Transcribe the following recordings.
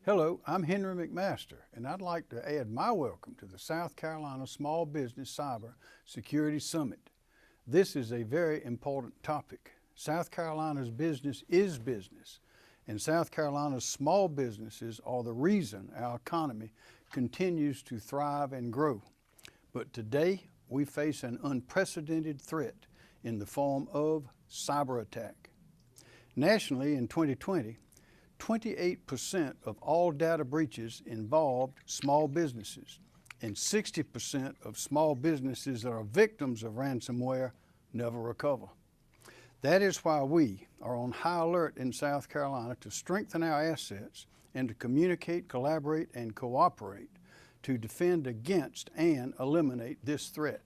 Hello, I'm Henry McMaster, and I'd like to add my welcome to the South Carolina Small Business Cyber Security Summit. This is a very important topic. South Carolina's business is business, and South Carolina's small businesses are the reason our economy continues to thrive and grow. But today, we face an unprecedented threat in the form of cyber attack. Nationally, in 2020, 28% of all data breaches involved small businesses, and 60% of small businesses that are victims of ransomware never recover. That is why we are on high alert in South Carolina to strengthen our assets and to communicate, collaborate, and cooperate to defend against and eliminate this threat.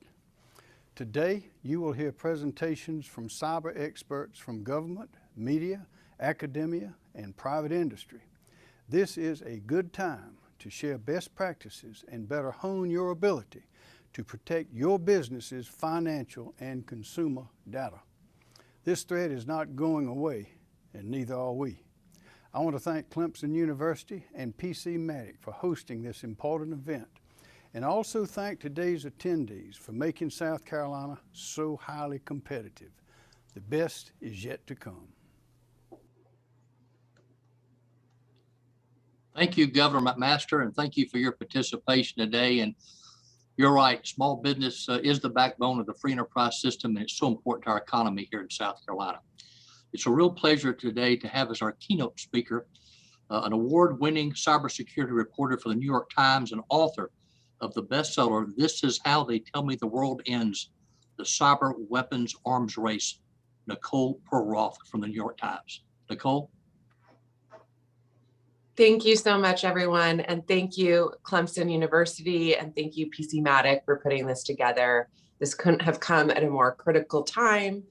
Today, you will hear presentations from cyber experts from government, media, academia, and private industry. This is a good time to share best practices and better hone your ability to protect your business's financial and consumer data. This threat is not going away, and neither are we. I want to thank Clemson University and PCmatic for hosting this important event, and also thank today's attendees for making South Carolina so highly competitive. The best is yet to come. Thank you, Governor McMaster, and thank you for your participation today. And you're right, small business is the backbone of the free enterprise system, and it's so important to our economy here in South Carolina. It's a real pleasure today to have as our keynote speaker an award-winning cybersecurity reporter for the New York Times and author of the bestseller, This Is How They Tell Me the World Ends, the Cyber Weapons Arms Race, Nicole Perroth from the New York Times. Nicole? Thank you so much, everyone. And thank you, Clemson University, and thank you, PCmatic, for putting this together. This couldn't have come at a more critical time.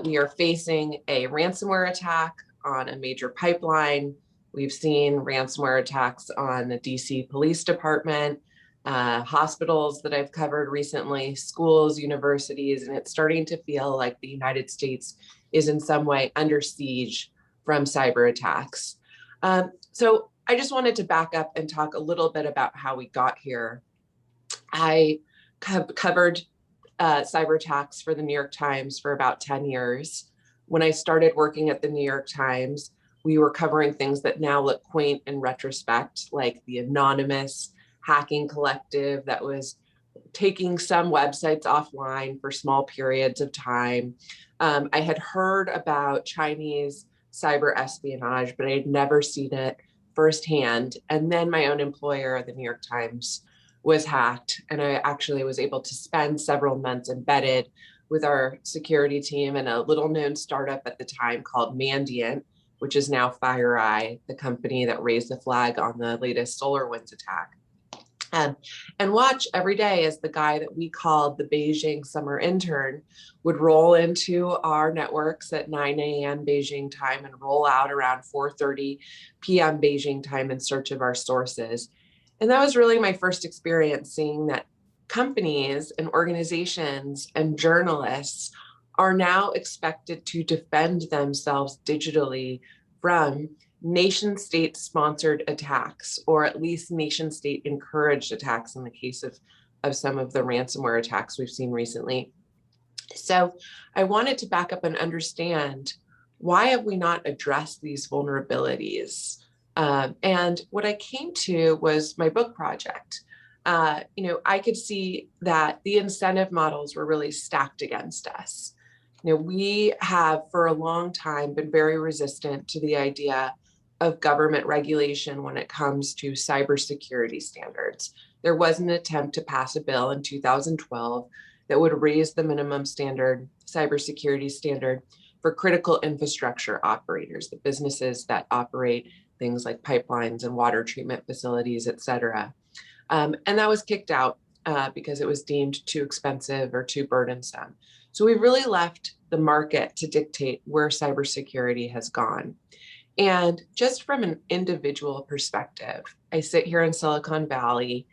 We are facing a ransomware attack on a major pipeline. We've seen ransomware attacks on the DC Police Department, hospitals that I've covered recently, schools, universities, and it's starting to feel like the United States is in some way under siege from cyber attacks. So I just wanted to back up and talk a little bit about how we got here. I have covered cyber attacks for the New York Times for about 10 years. When I started working at the New York Times, we were covering things that now look quaint in retrospect, like the anonymous hacking collective that was taking some websites offline for small periods of time. I had heard about Chinese cyber espionage, but I had never seen it firsthand. And then my own employer, the New York Times, was hacked. And I actually was able to spend several months embedded with our security team and a little known startup at the time called Mandiant, which is now FireEye, the company that raised the flag on the latest SolarWinds attack. And watch every day as the guy that we called the Beijing summer intern would roll into our networks at 9 a.m. Beijing time and roll out around 4:30 p.m. Beijing time in search of our sources. And that was really my first experience seeing that companies and organizations and journalists are now expected to defend themselves digitally from nation state sponsored attacks, or at least nation state encouraged attacks in the case of some of the ransomware attacks we've seen recently. So I wanted to back up and understand, why have we not addressed these vulnerabilities? And what I came to was my book project. I could see that the incentive models were really stacked against us. We have for a long time been very resistant to the idea of government regulation when it comes to cybersecurity standards. There was an attempt to pass a bill in 2012 that would raise the minimum standard, cybersecurity standard, for critical infrastructure operators, the businesses that operate things like pipelines and water treatment facilities, et cetera. And that was kicked out because it was deemed too expensive or too burdensome. So we really left the market to dictate where cybersecurity has gone. And just from an individual perspective, I sit here in Silicon Valley.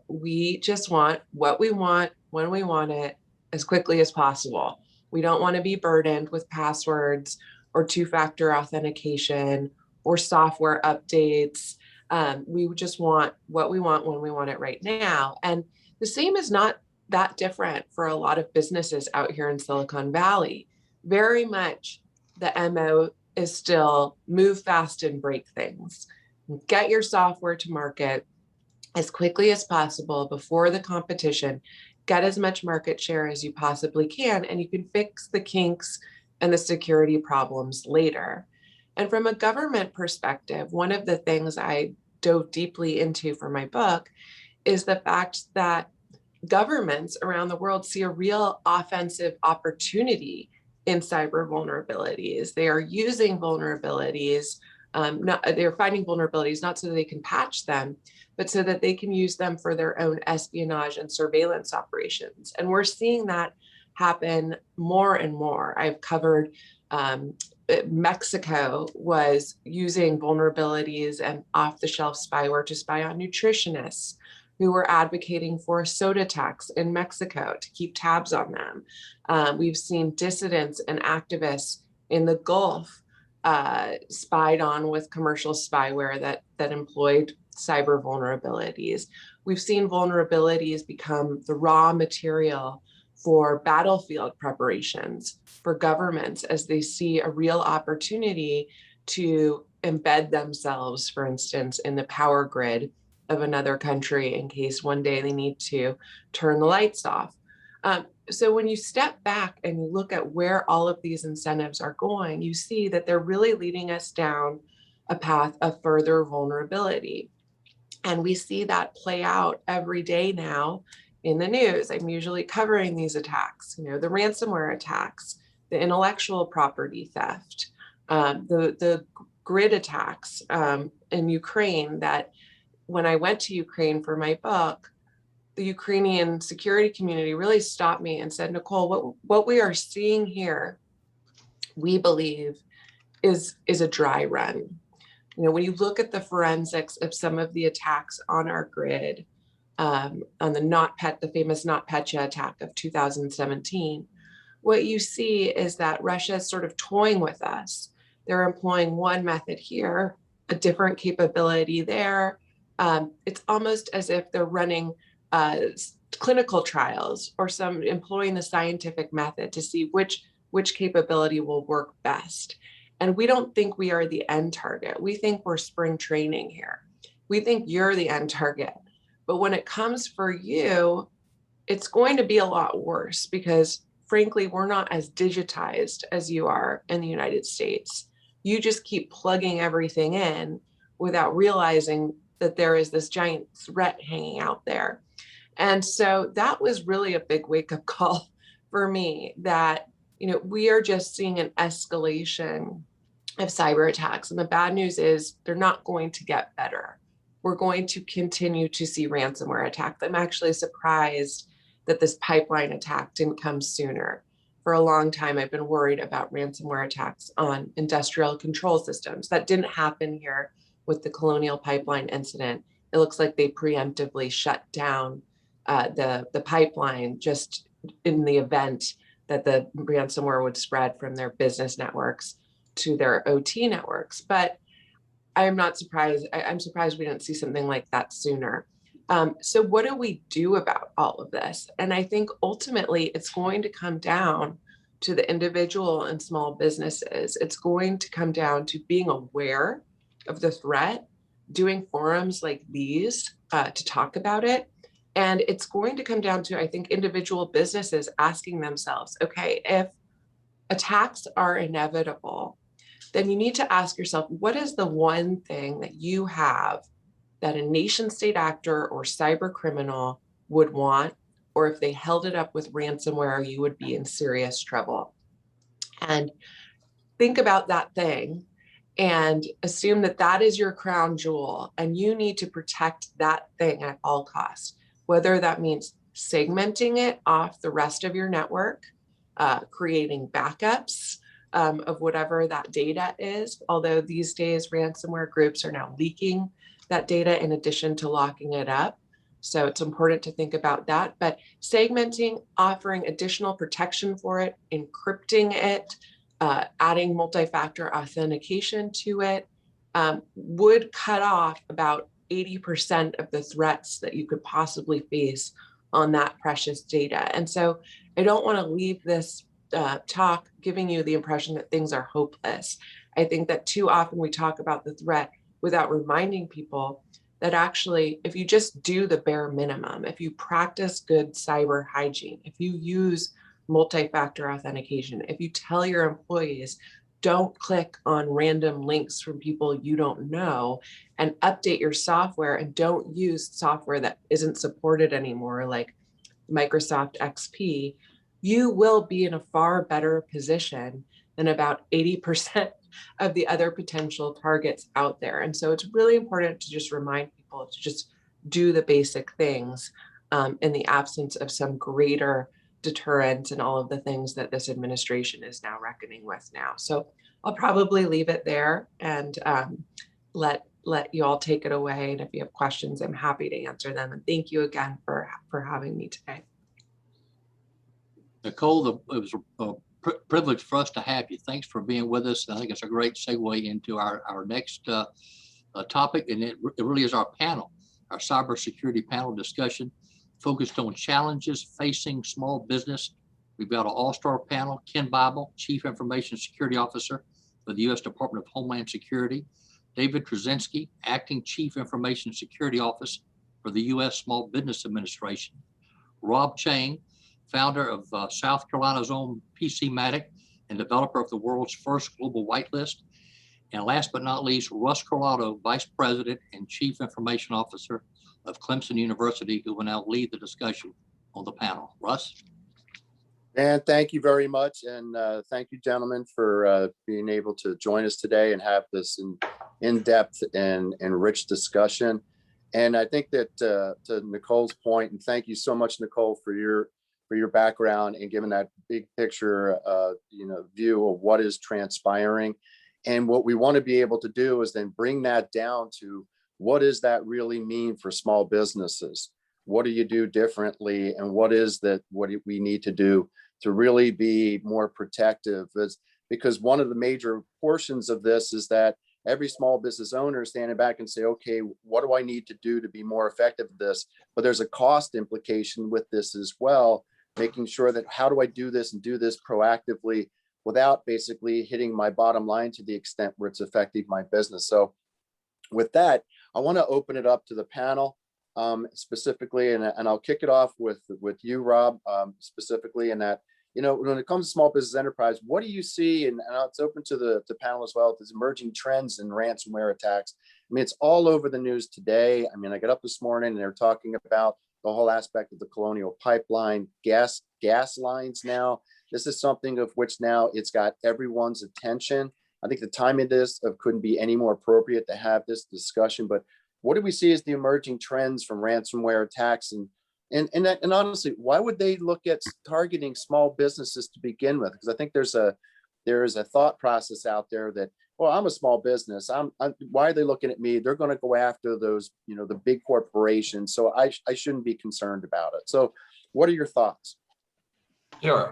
We just want what we want, when we want it, as quickly as possible. We don't want to be burdened with passwords or two-factor authentication or software updates. We just want what we want when we want it right now. And the same is not that different for a lot of businesses out here in Silicon Valley. Very much the MO is still move fast and break things. Get your software to market as quickly as possible before the competition. Get as much market share as you possibly can, and you can fix the kinks and the security problems later. And from a government perspective, one of the things I dove deeply into for my book is the fact that governments around the world see a real offensive opportunity in cyber vulnerabilities. They are using vulnerabilities, they're finding vulnerabilities not so that they can patch them, but so that they can use them for their own espionage and surveillance operations. And we're seeing that happen more and more. I've covered Mexico was using vulnerabilities and off-the-shelf spyware to spy on nutritionists who were advocating for soda tax in Mexico to keep tabs on them. We've seen dissidents and activists in the Gulf spied on with commercial spyware that employed cyber vulnerabilities. We've seen vulnerabilities become the raw material for battlefield preparations for governments as they see a real opportunity to embed themselves, for instance, in the power grid of another country in case one day they need to turn the lights off. So when you step back and you look at where all of these incentives are going, you see that they're really leading us down a path of further vulnerability. And we see that play out every day now in the news. I'm usually covering these attacks, the ransomware attacks, the intellectual property theft, the grid attacks in Ukraine that when I went to Ukraine for my book, the Ukrainian security community really stopped me and said, Nicole, what we are seeing here, we believe is a dry run. When you look at the forensics of some of the attacks on our grid, on the famous NotPetya attack of 2017, what you see is that Russia is sort of toying with us. They're employing one method here, a different capability there. It's almost as if they're running clinical trials or employing the scientific method to see which capability will work best. And we don't think we are the end target. We think we're spring training here. We think you're the end target. But when it comes for you, it's going to be a lot worse because frankly, we're not as digitized as you are in the United States. You just keep plugging everything in without realizing that there is this giant threat hanging out there. And so that was really a big wake-up call for me that, we are just seeing an escalation of cyber attacks. And the bad news is they're not going to get better. We're going to continue to see ransomware attacks. I'm actually surprised that this pipeline attack didn't come sooner. For a long time, I've been worried about ransomware attacks on industrial control systems. That didn't happen here with the Colonial Pipeline incident. It looks like they preemptively shut down the pipeline just in the event that the ransomware would spread from their business networks to their OT networks. But I'm not surprised. I'm surprised we didn't see something like that sooner. So what do we do about all of this? And I think ultimately it's going to come down to the individual and small businesses. It's going to come down to being aware of the threat, doing forums like these to talk about it. And it's going to come down to, I think, individual businesses asking themselves, okay, if attacks are inevitable, then you need to ask yourself, what is the one thing that you have that a nation state actor or cyber criminal would want, or if they held it up with ransomware, you would be in serious trouble? And think about that thing and assume that that is your crown jewel and you need to protect that thing at all costs, whether that means segmenting it off the rest of your network, creating backups of whatever that data is. Although these days ransomware groups are now leaking that data in addition to locking it up. So it's important to think about that. But segmenting, offering additional protection for it, encrypting it, adding multi-factor authentication to it, would cut off about 80% of the threats that you could possibly face on that precious data. And so I don't want to leave this talk giving you the impression that things are hopeless. I think that too often we talk about the threat without reminding people that actually, if you just do the bare minimum, if you practice good cyber hygiene, if you use multi-factor authentication, if you tell your employees, don't click on random links from people you don't know, and update your software, and don't use software that isn't supported anymore, like Microsoft XP, you will be in a far better position than about 80% of the other potential targets out there. And so it's really important to just remind people to just do the basic things in the absence of some greater deterrent and all of the things that this administration is now reckoning with now. So I'll probably leave it there and let you all take it away. And if you have questions, I'm happy to answer them. And thank you again for having me today. Nicole, it was a privilege for us to have you. Thanks for being with us. I think it's a great segue into our next topic, and it really is our panel, our cybersecurity panel discussion focused on challenges facing small business. We've got an all-star panel: Ken Bible, Chief Information Security Officer for the U.S. Department of Homeland Security; David Trzynski, Acting Chief Information Security Officer for the U.S. Small Business Administration; Rob Chang, founder of South Carolina's own PC-Matic and developer of the world's first global whitelist; and last but not least, Russ Corrado, Vice President and Chief Information Officer of Clemson University, who will now lead the discussion on the panel. Russ? And thank you very much. And thank you, gentlemen, for being able to join us today and have this in-depth and rich discussion. And I think that to Nicole's point, and thank you so much, Nicole, for your background and giving that big picture, view of what is transpiring. And what we want to be able to do is then bring that down to what does that really mean for small businesses? What do you do differently? And what do we need to do to really be more protective? Because one of the major portions of this is that every small business owner is standing back and say, okay, what do I need to do to be more effective at this? But there's a cost implication with this as well, making sure that how do I do this and do this proactively without basically hitting my bottom line to the extent where it's affecting my business. So with that, I want to open it up to the panel specifically, and I'll kick it off with you, Rob, specifically in that, when it comes to small business enterprise, what do you see? And it's open to the panel as well. There's emerging trends in ransomware attacks. I mean, it's all over the news today. I mean, I got up this morning and they're talking about the whole aspect of the Colonial Pipeline, gas lines now. This is something of which now it's got everyone's attention. I think the timing of this couldn't be any more appropriate to have this discussion. But what do we see as the emerging trends from ransomware attacks? And honestly, why would they look at targeting small businesses to begin with? Because I think there is a thought process out there that, well, I'm a small business. Why are they looking at me? They're going to go after those, the big corporations. So I shouldn't be concerned about it. So what are your thoughts? Sure.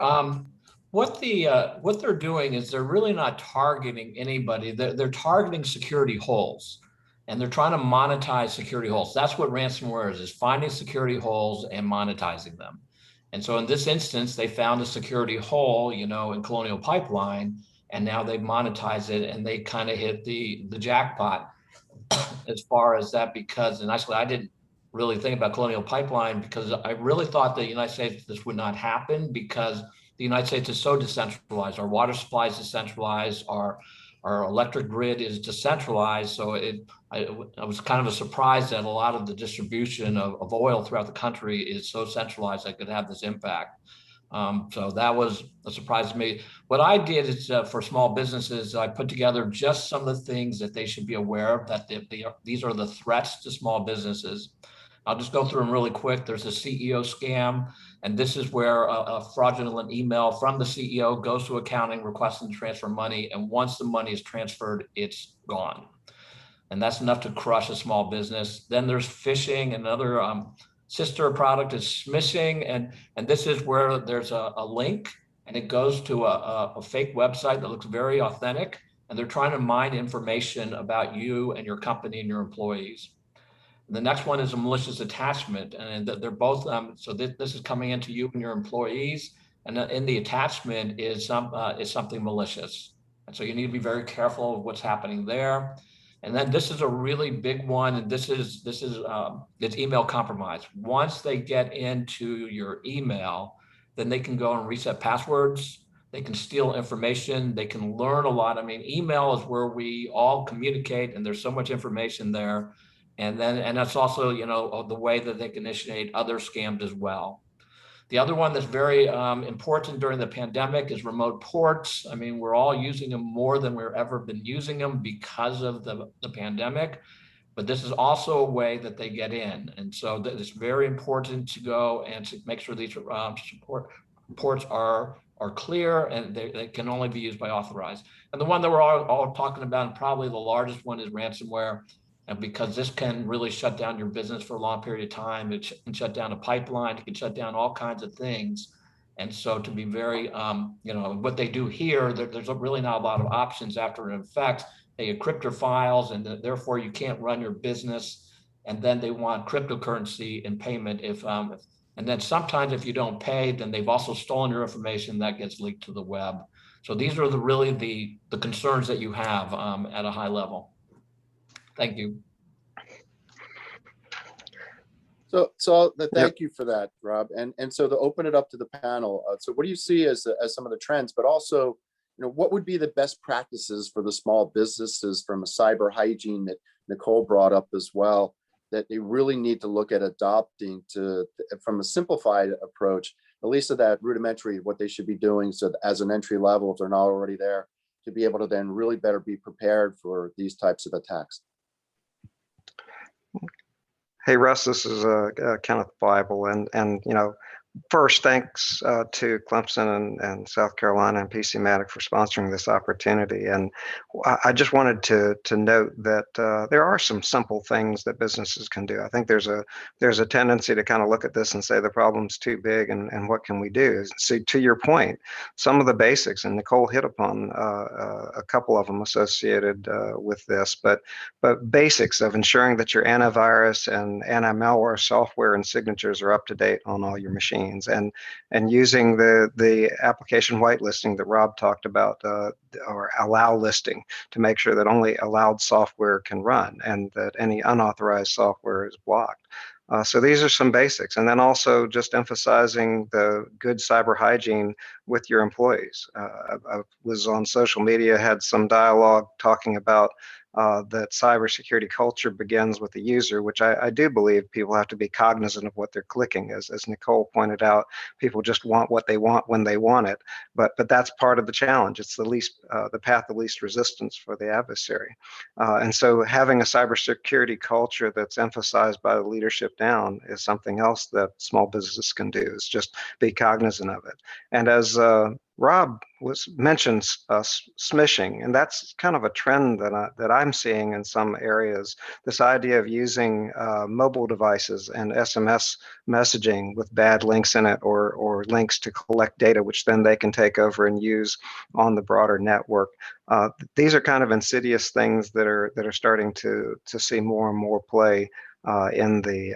What they're doing is they're really not targeting anybody. They're targeting security holes, and they're trying to monetize security holes. That's what ransomware is finding security holes and monetizing them. And so in this instance, they found a security hole, in Colonial Pipeline, and now they've monetized it, and they kind of hit the jackpot as far as that, because, and actually I didn't really think about Colonial Pipeline because I really thought the United States, this would not happen because the United States is so decentralized. Our water supply is decentralized. Our electric grid is decentralized. So I was kind of a surprise that a lot of the distribution of oil throughout the country is so centralized that could have this impact. So that was a surprise to me. What I did is for small businesses, I put together just some of the things that they should be aware of, that these are the threats to small businesses. I'll just go through them really quick. There's a CEO scam, and this is where a fraudulent email from the CEO goes to accounting requesting to transfer money, and once the money is transferred, it's gone. And that's enough to crush a small business. Then there's phishing. Another sister product is smishing, and this is where there's a link, and it goes to a fake website that looks very authentic, and they're trying to mine information about you and your company and your employees. The next one is a malicious attachment, and they're both, so this is coming into you and your employees, and in the attachment is something malicious. And so you need to be very careful of what's happening there. And then this is a really big one, and it's email compromise. Once they get into your email, then they can go and reset passwords. They can steal information. They can learn a lot. I mean, email is where we all communicate, and there's so much information there. And that's also, the way that they can initiate other scams as well. The other one that's very important during the pandemic is remote ports. I mean, we're all using them more than we've ever been using them because of the pandemic, but this is also a way that they get in. And so it's very important to go and to make sure these support ports are clear and they can only be used by authorized. And the one that we're all talking about, and probably the largest one, is ransomware. And because this can really shut down your business for a long period of time, it can shut down a pipeline, it can shut down all kinds of things. And so to be very, what they do here, there's really not a lot of options after an effect. They encrypt your files, and therefore you can't run your business. And then they want cryptocurrency in payment and then sometimes if you don't pay, then they've also stolen your information that gets leaked to the web. So these are really the concerns that you have at a high level. Thank you. So thank you for that, Rob. And so to open it up to the panel, so what do you see as some of the trends, but also, what would be the best practices for the small businesses from a cyber hygiene that Nicole brought up as well, that they really need to look at adopting from a simplified approach, at least at that rudimentary, what they should be doing, so that as an entry level, if they're not already there, to be able to then really better be prepared for these types of attacks. Hey, Russ, this is Kenneth Bible, and first, thanks to Clemson and South Carolina and PCmatic for sponsoring this opportunity. And I just wanted to note that there are some simple things that businesses can do. I think there's a tendency to kind of look at this and say the problem's too big, and what can we do? So to your point, some of the basics, and Nicole hit upon a couple of them associated with this, but basics of ensuring that your antivirus and anti-malware software and signatures are up to date on all your machines. And using the application whitelisting that Rob talked about, or allow listing, to make sure that only allowed software can run and that any unauthorized software is blocked. So these are some basics. And then also just emphasizing the good cyber hygiene with your employees. I was on social media, had some dialogue talking about that cybersecurity culture begins with the user, which I do believe people have to be cognizant of what they're clicking. As Nicole pointed out, people just want what they want when they want it. But that's part of the challenge. It's the path of least resistance for the adversary. And so having a cybersecurity culture that's emphasized by the leadership down is something else that small businesses can do, is just be cognizant of it. And as Rob mentioned smishing, and that's kind of a trend that I'm seeing in some areas. This idea of using mobile devices and SMS messaging with bad links in it, or links to collect data, which then they can take over and use on the broader network. These are kind of insidious things that are starting to see more and more play in the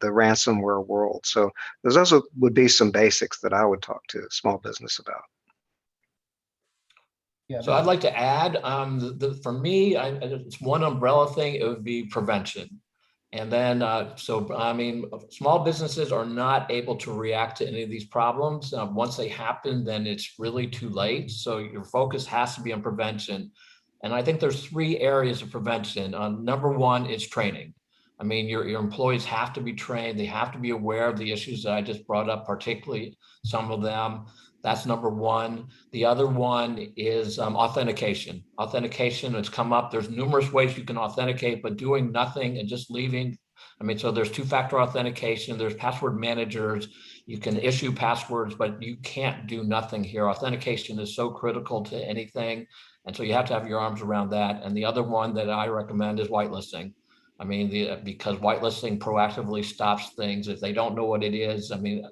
ransomware world. So those also would be some basics that I would talk to small business about. Yeah. So I'd like to add, for me, it's one umbrella thing. It would be prevention. And then, small businesses are not able to react to any of these problems. Once they happen, then it's really too late. So your focus has to be on prevention. And I think there's 3 areas of prevention. Number one is training. I mean, your employees have to be trained. They have to be aware of the issues that I just brought up, particularly some of them. That's number one. The other one is authentication. Authentication has come up. There's numerous ways you can authenticate, but doing nothing and just leaving. I mean, so there's 2-factor authentication. There's password managers. You can issue passwords, but you can't do nothing here. Authentication is so critical to anything. And so you have to have your arms around that. And the other one that I recommend is whitelisting. I mean, because whitelisting proactively stops things if they don't know what it is. I mean,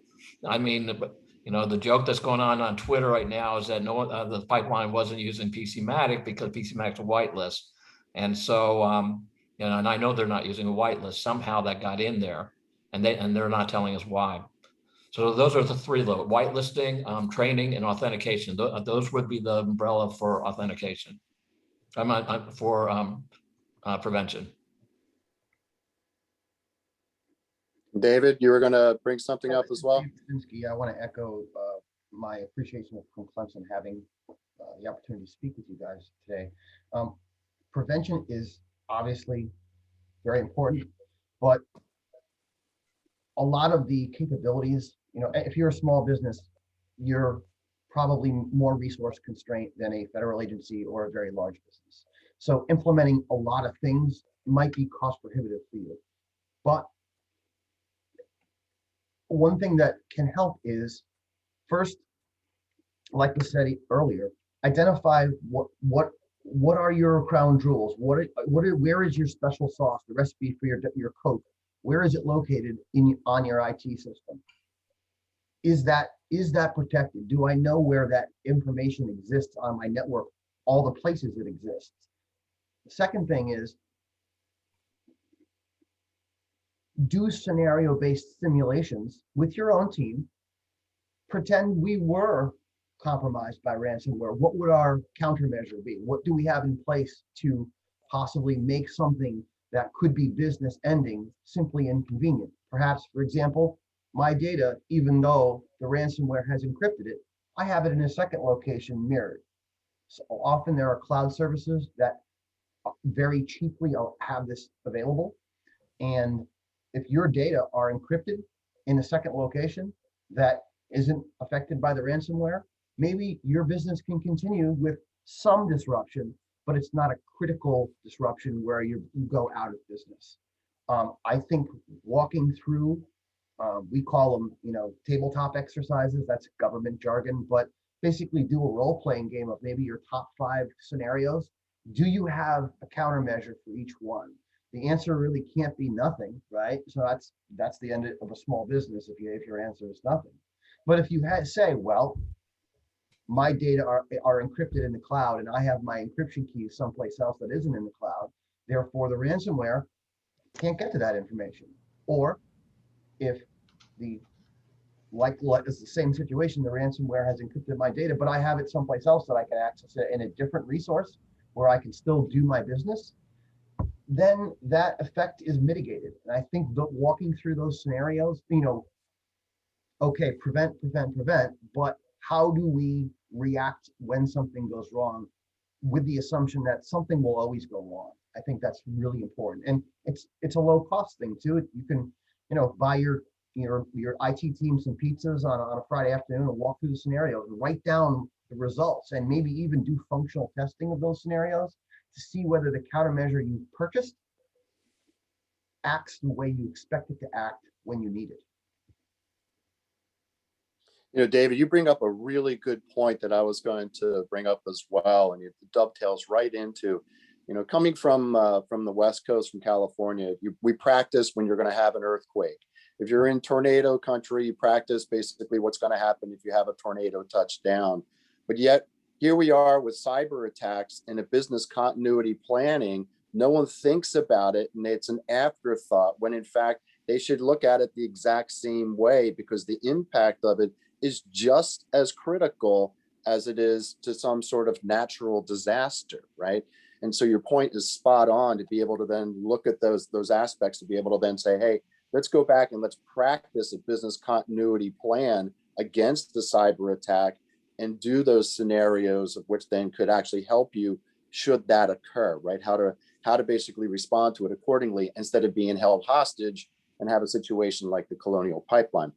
The joke that's going on Twitter right now is that the pipeline wasn't using PCmatic because PCmatic's a whitelist. And so, and I know they're not using a whitelist. Somehow that got in there, and they're not telling us why. So those are the three: whitelisting, training, and authentication. Those would be the umbrella for authentication. For prevention. David, you were going to bring something up as well? I want to echo my appreciation from Clemson having the opportunity to speak with you guys today. Prevention is obviously very important, but a lot of the capabilities, if you're a small business, you're probably more resource constrained than a federal agency or a very large business. So implementing a lot of things might be cost prohibitive for you. But one thing that can help is, first, like we said earlier, identify what are your crown jewels? Where is your special sauce, the recipe for your Coke? Where is it located on your IT system? Is that protected? Do I know where that information exists on my network, all the places it exists? The second thing is, do scenario-based simulations with your own team. Pretend we were compromised by ransomware. What would our countermeasure be? What do we have in place to possibly make something that could be business ending simply inconvenient? Perhaps, for example, my data, even though the ransomware has encrypted it, I have it in a second location mirrored. So often there are cloud services that very cheaply have this available. And if your data are encrypted in a second location that isn't affected by the ransomware, maybe your business can continue with some disruption, but it's not a critical disruption where you go out of business. I think walking through, we call them, tabletop exercises, that's government jargon, but basically do a role-playing game of maybe your top 5 scenarios. Do you have a countermeasure for each one? The answer really can't be nothing, right? So that's the end of a small business if your answer is nothing. But if you say, well, my data are encrypted in the cloud and I have my encryption keys someplace else that isn't in the cloud, therefore the ransomware can't get to that information. Or if it's the same situation, the ransomware has encrypted my data, but I have it someplace else that I can access it in a different resource where I can still do my business, then that effect is mitigated. And I think walking through those scenarios, okay, prevent, but how do we react when something goes wrong with the assumption that something will always go wrong? I think that's really important. And it's a low cost thing too. You can, buy your IT team some pizzas on a Friday afternoon and walk through the scenarios and write down the results and maybe even do functional testing of those scenarios to see whether the countermeasure you purchased acts the way you expect it to act when you need it. David, you bring up a really good point that I was going to bring up as well, and it dovetails right into, coming from the West Coast, from California. We practice when you're going to have an earthquake. If you're in tornado country, you practice basically what's going to happen if you have a tornado touch down. But yet here we are with cyber attacks and a business continuity planning. No one thinks about it, and it's an afterthought, when in fact they should look at it the exact same way, because the impact of it is just as critical as it is to some sort of natural disaster, right? And so your point is spot on, to be able to then look at those aspects, to be able to then say, hey, let's go back and let's practice a business continuity plan against the cyber attack and do those scenarios of which then could actually help you should that occur, right? How to basically respond to it accordingly, instead of being held hostage and have a situation like the Colonial Pipeline.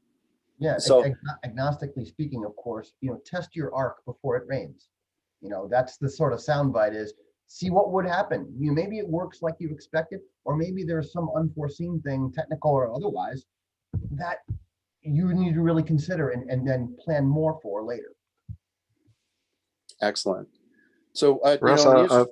Yeah, so agnostically speaking, of course, test your arc before it rains. That's the sort of soundbite is, see what would happen. Maybe it works like you expected, or maybe there's some unforeseen thing, technical or otherwise, that you need to really consider and then plan more for later. Excellent. So, Russ, go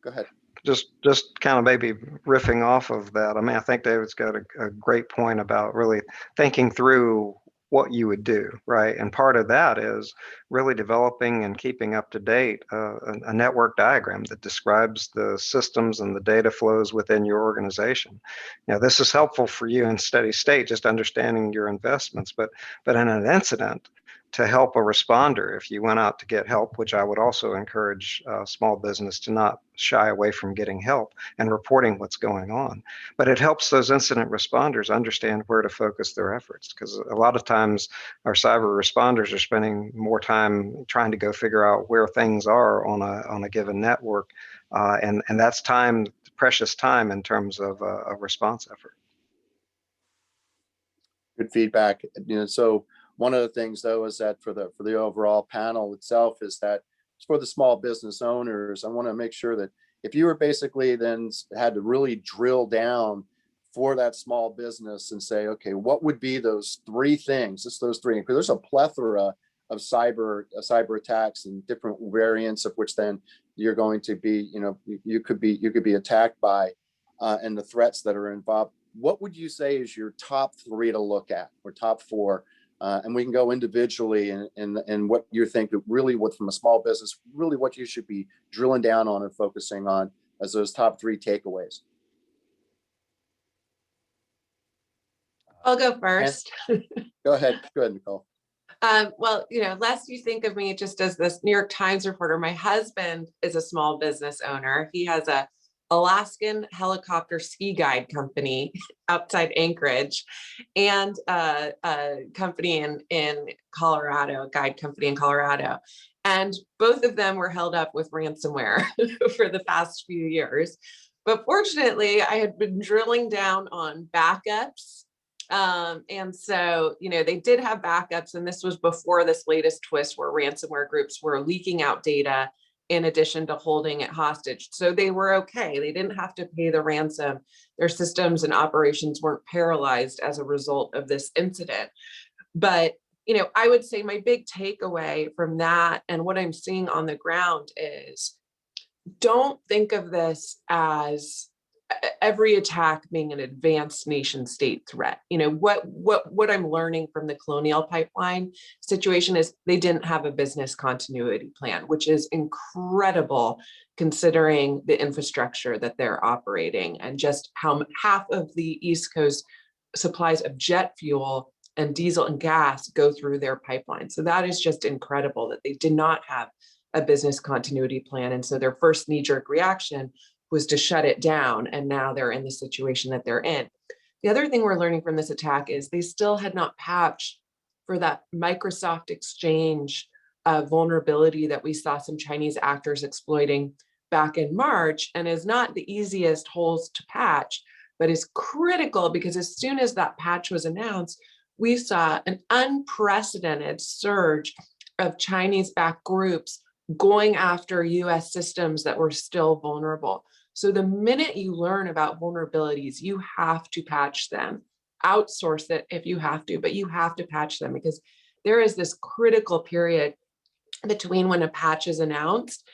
ahead. Just kind of maybe riffing off of that. I mean, I think David's got a great point about really thinking through what you would do, right? And part of that is really developing and keeping up to date a network diagram that describes the systems and the data flows within your organization. Now, this is helpful for you in steady state, just understanding your investments, but in an incident, to help a responder, if you went out to get help, which I would also encourage small business to not shy away from getting help and reporting what's going on. But it helps those incident responders understand where to focus their efforts, because a lot of times our cyber responders are spending more time trying to go figure out where things are on a given network, and that's time, precious time in terms of a response effort. Good feedback. So one of the things though is that for the overall panel itself is that for the small business owners, I want to make sure that if you were basically then had to really drill down for that small business and say, okay, what would be those three things? Just those three, because there's a plethora of cyber attacks and different variants of which then you're going to be, you could be attacked by, and the threats that are involved. What would you say is your top three to look at, or top four? And we can go individually and what you think that really, what from a small business, really what you should be drilling down on and focusing on as those top three takeaways. I'll go first. Go ahead, Nicole. Well, lest you think of me just as this New York Times reporter, my husband is a small business owner. He has a Alaskan helicopter ski guide company outside Anchorage, and a company in Colorado, a guide company in Colorado. And both of them were held up with ransomware for the past few years. But fortunately, I had been drilling down on backups. And so, they did have backups, and this was before this latest twist where ransomware groups were leaking out data in addition to holding it hostage. So they were okay. They didn't have to pay the ransom. Their systems and operations weren't paralyzed as a result of this incident. But, I would say my big takeaway from that and what I'm seeing on the ground is, don't think of this as every attack being an advanced nation state threat. What I'm learning from the Colonial Pipeline situation is they didn't have a business continuity plan, which is incredible considering the infrastructure that they're operating and just how half of the East Coast supplies of jet fuel and diesel and gas go through their pipeline. So that is just incredible that they did not have a business continuity plan. And so their first knee-jerk reaction was to shut it down. And now they're in the situation that they're in. The other thing we're learning from this attack is they still had not patched for that Microsoft Exchange vulnerability that we saw some Chinese actors exploiting back in March, and is not the easiest holes to patch, but is critical because as soon as that patch was announced, we saw an unprecedented surge of Chinese-backed groups going after US systems that were still vulnerable. So the minute you learn about vulnerabilities, you have to patch them. Outsource it if you have to, but you have to patch them because there is this critical period between when a patch is announced,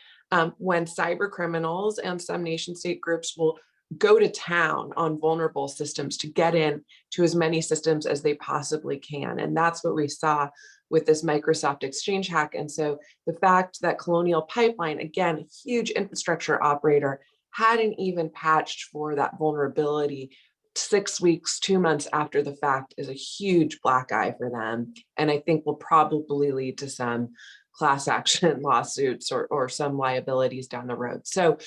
when cyber criminals and some nation state groups will go to town on vulnerable systems to get in to as many systems as they possibly can. And that's what we saw with this Microsoft Exchange hack. And so the fact that Colonial Pipeline, again, a huge infrastructure operator, hadn't even patched for that vulnerability 6 weeks, 2 months after the fact is a huge black eye for them. And I think will probably lead to some class action lawsuits or some liabilities down the road. So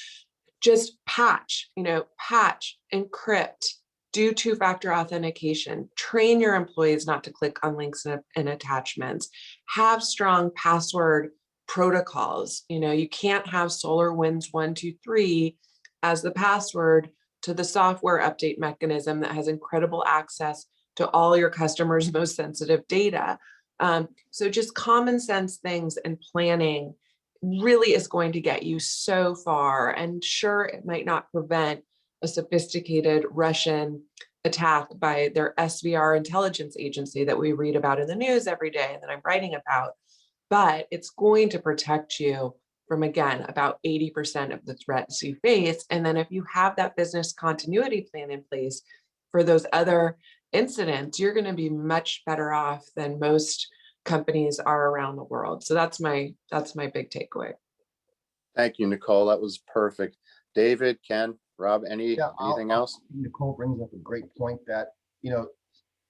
just patch, encrypt, do two-factor authentication, train your employees not to click on links and attachments, have strong password protocols. You can't have SolarWinds123 as the password to the software update mechanism that has incredible access to all your customers' most sensitive data. So just common sense things and planning really is going to get you so far. And sure, it might not prevent a sophisticated Russian attack by their SVR intelligence agency that we read about in the news every day and that I'm writing about, but it's going to protect you from, again, about 80% of the threats you face. And then if you have that business continuity plan in place for those other incident, you're going to be much better off than most companies are around the world. So that's my big takeaway. Thank you, Nicole. That was perfect. David, Ken, Rob, anything else? Nicole brings up a great point that,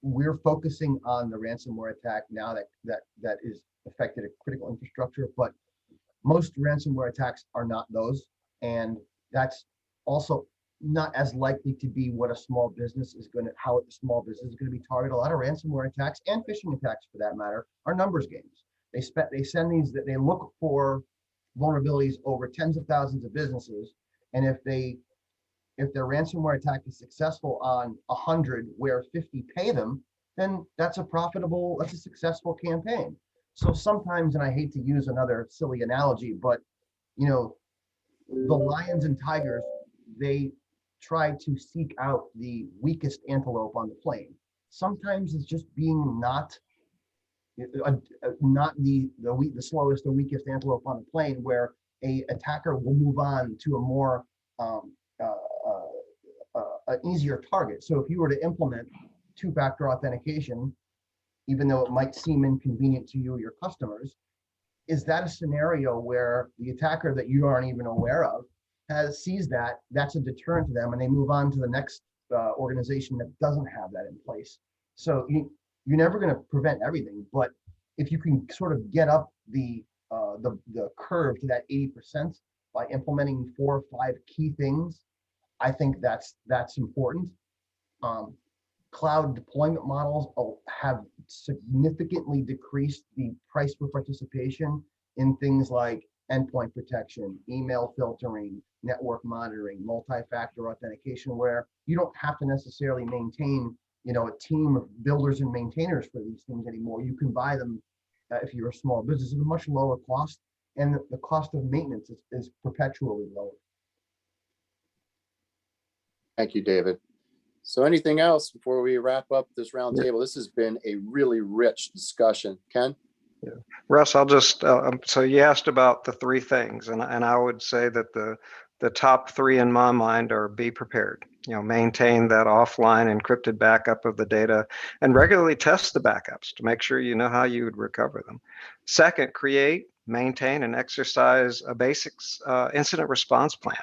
we're focusing on the ransomware attack now that is affected a critical infrastructure, but most ransomware attacks are not those. And that's also not as likely to be what a small business is how a small business is going to be targeted. A lot of ransomware attacks and phishing attacks, for that matter, are numbers games. They send these, that they look for vulnerabilities over tens of thousands of businesses, and if their ransomware attack is successful on 100 where 50 pay them, then that's a successful campaign. So sometimes, and I hate to use another silly analogy, but the lions and tigers, they try to seek out the weakest antelope on the plane. Sometimes it's just being not the slowest or weakest antelope on the plane, where a attacker will move on to a more an easier target. So if you were to implement two-factor authentication, even though it might seem inconvenient to you or your customers, is that a scenario where the attacker that you aren't even aware of sees that's a deterrent to them, and they move on to the next organization that doesn't have that in place? So you're never going to prevent everything, but if you can sort of get up the curve to that 80% by implementing 4 or 5 key things, I think that's important. Cloud deployment models have significantly decreased the price per participation in things like endpoint protection, email filtering, network monitoring, multi-factor authentication, where you don't have to necessarily maintain a team of builders and maintainers for these things anymore. You can buy them if you're a small business at a much lower cost, and the cost of maintenance is perpetually lower. Thank you, David. So anything else before we wrap up this roundtable? This has been a really rich discussion. Ken? Yeah. Russ, I'll just, so you asked about the 3 things, and I would say that the top 3 in my mind are: be prepared, maintain that offline encrypted backup of the data, and regularly test the backups to make sure you know how you would recover them. Second, create, maintain, and exercise a basics incident response plan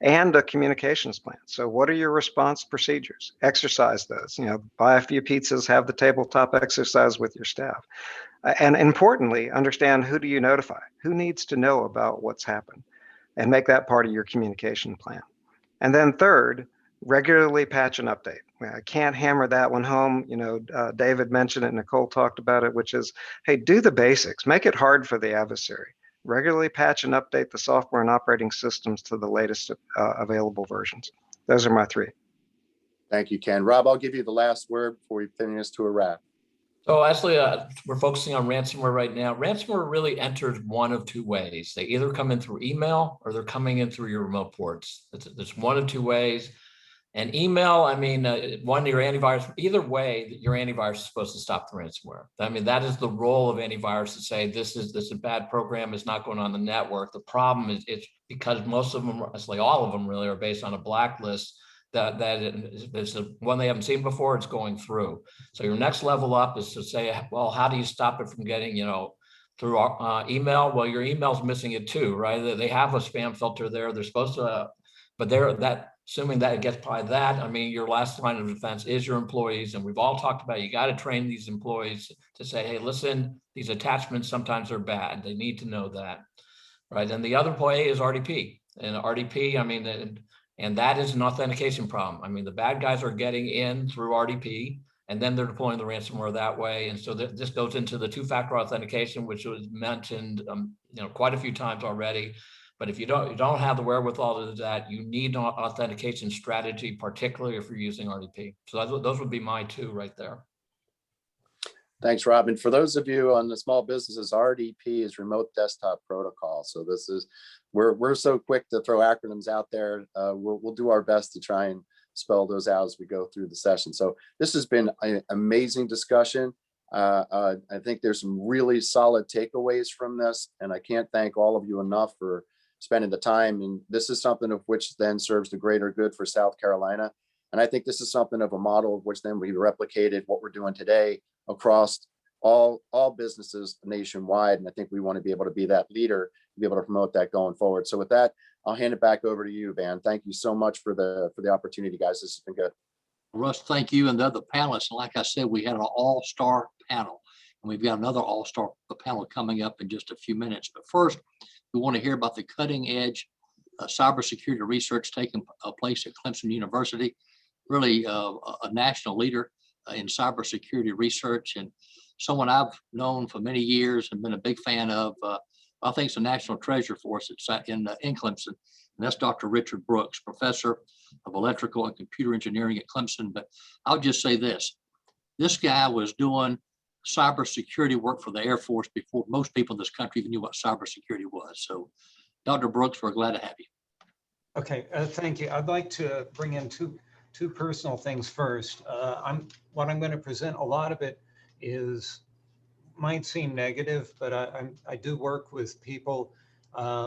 and a communications plan. So what are your response procedures? Exercise those, buy a few pizzas, have the tabletop exercise with your staff. And importantly, understand, who do you notify? Who needs to know about what's happened? And make that part of your communication plan. And then third, regularly patch and update. I can't hammer that one home. David mentioned it, Nicole talked about it, which is, hey, do the basics. Make it hard for the adversary. Regularly patch and update the software and operating systems to the latest available versions. Those are my 3. Thank you, Ken. Rob, I'll give you the last word before we finish this to a wrap. So actually, we're focusing on ransomware right now. Ransomware really enters one of 2 ways. They either come in through email or they're coming in through your remote ports. There's one of 2 ways. And email, one, your antivirus, either way, your antivirus is supposed to stop the ransomware. That is the role of antivirus, to say this is a bad program, it's not going on the network. The problem is it's because most of them, actually all of them really, are based on a blacklist that is one they haven't seen before, it's going through. So your next level up is to say, well, how do you stop it from getting, through email? Well, your email's missing it too, right? They have a spam filter there. They're supposed to, but assuming that it gets by that, your last line of defense is your employees. And we've all talked about, you got to train these employees to say, hey, listen, these attachments sometimes are bad. They need to know that, right? And the other way is RDP. And RDP, and that is an authentication problem. The bad guys are getting in through RDP, and then they're deploying the ransomware that way. And so this goes into the 2-factor authentication, which was mentioned quite a few times already. But if you don't have the wherewithal to do that, you need an authentication strategy, particularly if you're using RDP. So those would be my 2 right there. Thanks, Rob. And for those of you on the small businesses, RDP is Remote Desktop Protocol. So this is, we're so quick to throw acronyms out there. We'll do our best to try and spell those out as we go through the session. So this has been an amazing discussion. I think there's some really solid takeaways from this, and I can't thank all of you enough for spending the time. And this is something of which then serves the greater good for South Carolina. And I think this is something of a model of which then we replicated what we're doing today across all businesses nationwide. And I think we want to be able to be that leader, to be able to promote that going forward. So with that, I'll hand it back over to you, Van. Thank you so much for the opportunity, guys. This has been good. Russ, thank you and the other panelists. And like I said, we had an all-star panel, and we've got another all-star panel coming up in just a few minutes. But first, we want to hear about the cutting edge cybersecurity research taking place at Clemson University, really a national leader in cybersecurity research, and someone I've known for many years and been a big fan of. I think it's a national treasure for us in Clemson, and that's Dr. Richard Brooks, professor of electrical and computer engineering at Clemson. But I'll just say this guy was doing cybersecurity work for the Air Force before most people in this country even knew what cybersecurity was. So Dr. Brooks, we're glad to have you. Okay, thank you. I'd like to bring in two personal things first. What I'm going to present, a lot of it might seem negative, but I do work with people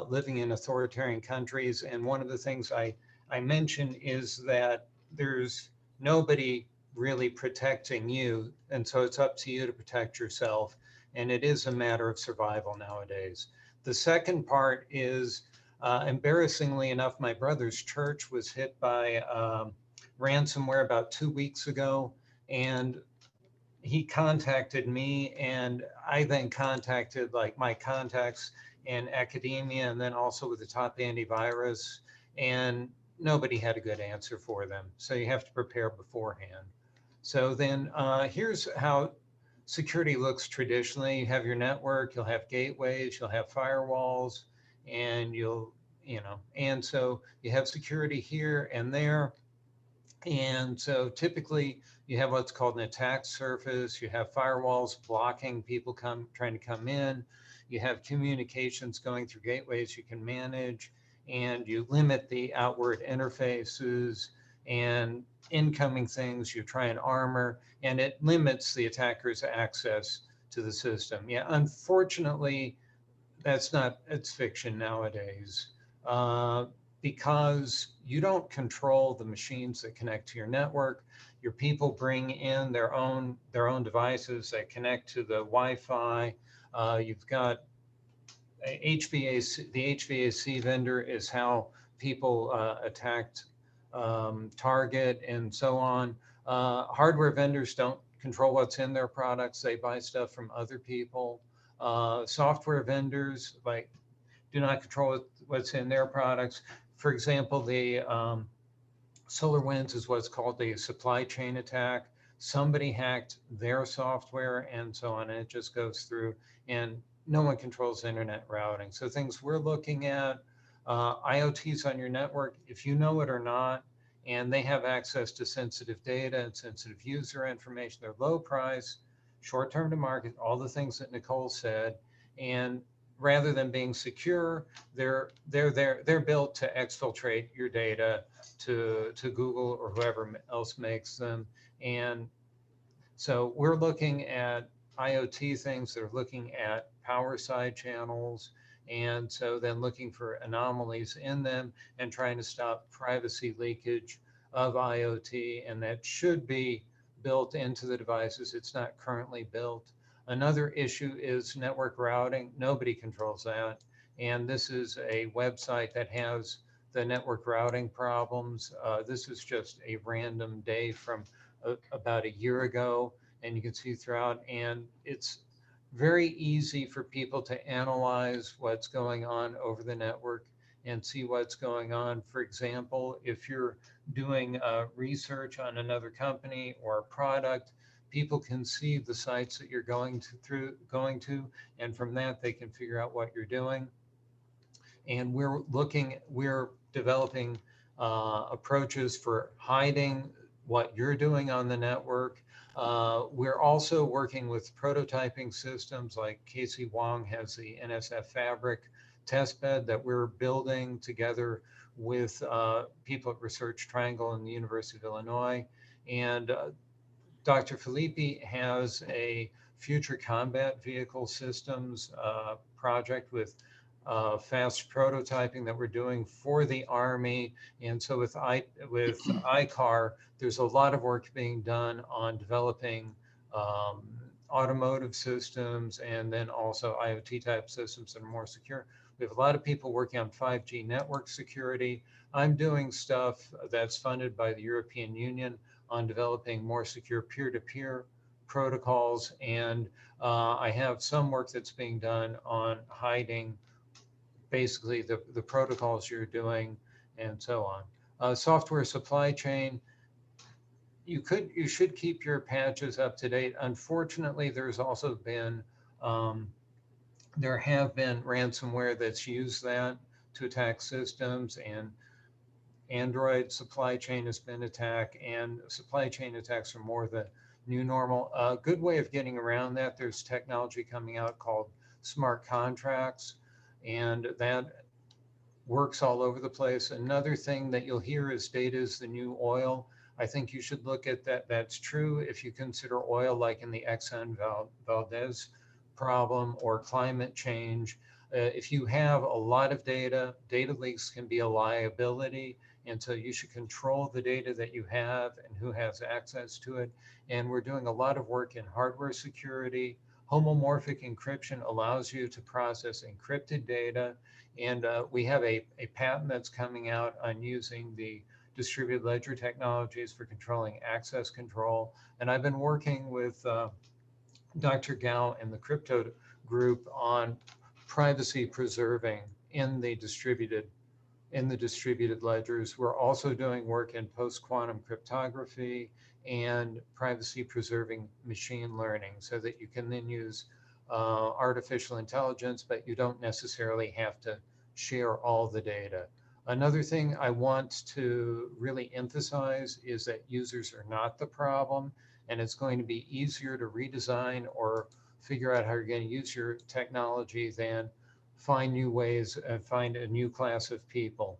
living in authoritarian countries, and one of the things I mention is that there's nobody really protecting you, and so it's up to you to protect yourself, and it is a matter of survival nowadays. The second part is, embarrassingly enough, my brother's church was hit by ransomware about 2 weeks ago, and he contacted me, and I then contacted like my contacts in academia and then also with the top antivirus, and nobody had a good answer for them. So you have to prepare beforehand. So then here's how security looks traditionally. You have your network, you'll have gateways, you'll have firewalls, and and so you have security here and there. And so typically you have what's called an attack surface. You have firewalls blocking people trying to come in. You have communications going through gateways you can manage, and you limit the outward interfaces and incoming things you try and armor, and it limits the attacker's access to the system. Yeah, unfortunately, it's fiction nowadays. Because you don't control the machines that connect to your network. Your people bring in their own devices that connect to the Wi-Fi. You've got HVAC. The HVAC vendor is how people attacked Target and so on. Hardware vendors don't control what's in their products. They buy stuff from other people. Software vendors do not control what's in their products. For example, the SolarWinds is what's called the supply chain attack. Somebody hacked their software and so on, and it just goes through, and no one controls internet routing. So things we're looking at, IoTs on your network, if you know it or not, and they have access to sensitive data and sensitive user information, they're low price, short-term to market, all the things that Nicole said, and rather than being secure, they're built to exfiltrate your data to Google or whoever else makes them. And so we're looking at IoT things that are looking at power side channels, and so then looking for anomalies in them and trying to stop privacy leakage of IoT, and that should be built into the devices. It's not currently built. Another issue is network routing. Nobody controls that. And this is a website that has the network routing problems. This is just a random day from about a year ago, and you can see throughout, and it's very easy for people to analyze what's going on over the network and see what's going on. For example, if you're doing research on another company or a product, people can see the sites that you're going to, and from that they can figure out what you're doing. And we're developing approaches for hiding what you're doing on the network. We're also working with prototyping systems, like Casey Wong has the NSF Fabric testbed that we're building together with people at Research Triangle and the University of Illinois. And Dr. Filippi has a future combat vehicle systems project with fast prototyping that we're doing for the Army. And so with ICAR, there's a lot of work being done on developing automotive systems and then also IoT type systems that are more secure. We have a lot of people working on 5G network security. I'm doing stuff that's funded by the European Union on developing more secure peer-to-peer protocols. And I have some work that's being done on hiding basically the protocols you're doing and so on. Software supply chain, you should keep your patches up to date. Unfortunately, there's also been, there have been ransomware that's used that to attack systems, and Android supply chain has been attacked, and supply chain attacks are more the new normal. A good way of getting around that, there's technology coming out called smart contracts, and that works all over the place. Another thing that you'll hear is data is the new oil. I think you should look at that. That's true if you consider oil like in the Exxon Valdez problem or climate change. If you have a lot of data leaks can be a liability. And so you should control the data that you have and who has access to it. And we're doing a lot of work in hardware security. Homomorphic encryption allows you to process encrypted data. And we have a patent that's coming out on using the distributed ledger technologies for controlling access control. And I've been working with Dr. Gao and the crypto group on privacy preserving in the distributed ledgers. We're also doing work in post-quantum cryptography and privacy preserving machine learning so that you can then use artificial intelligence, but you don't necessarily have to share all the data. Another thing I want to really emphasize is that users are not the problem, and it's going to be easier to redesign or figure out how you're going to use your technology than find new ways and find a new class of people.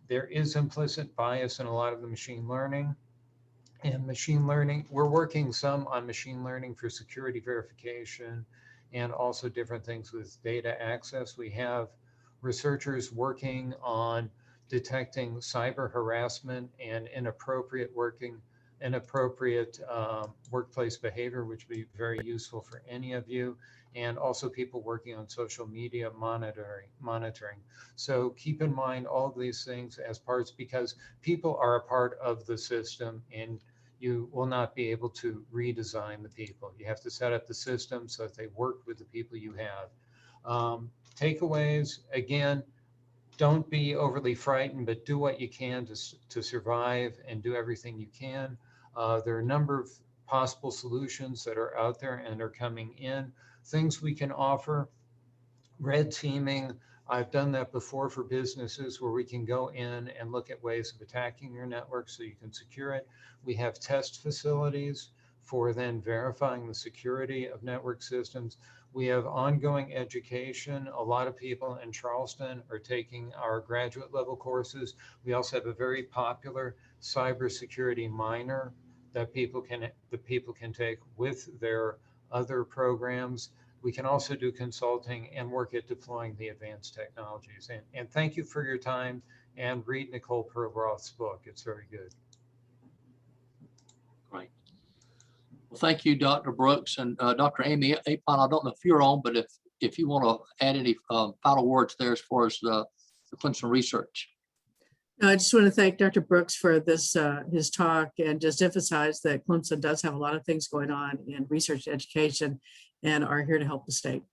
There is implicit bias in a lot of the machine learning. And machine learning, we're working some on machine learning for security verification and also different things with data access. We have researchers working on detecting cyber harassment and inappropriate workplace behavior, which would be very useful for any of you, and also people working on social media monitoring. So keep in mind all of these things as parts, because people are a part of the system and you will not be able to redesign the people. You have to set up the system so that they work with the people you have. Takeaways, again, don't be overly frightened, but do what you can to survive and do everything you can. There are a number of possible solutions that are out there and are coming in. Things we can offer, red teaming. I've done that before for businesses where we can go in and look at ways of attacking your network so you can secure it. We have test facilities for then verifying the security of network systems. We have ongoing education. A lot of people in Charleston are taking our graduate level courses. We also have a very popular cybersecurity minor that people can take with their other programs. We can also do consulting and work at deploying the advanced technologies. And thank you for your time, and read Nicole Perlroth's book. It's very good. Great. Well, thank you, Dr. Brooks and Dr. Amy Apon. I don't know if you're on, but if you want to add any final words there as far as the Clemson research. I just want to thank Dr. Brooks for this, his talk, and just emphasize that Clemson does have a lot of things going on in research and education and are here to help the state.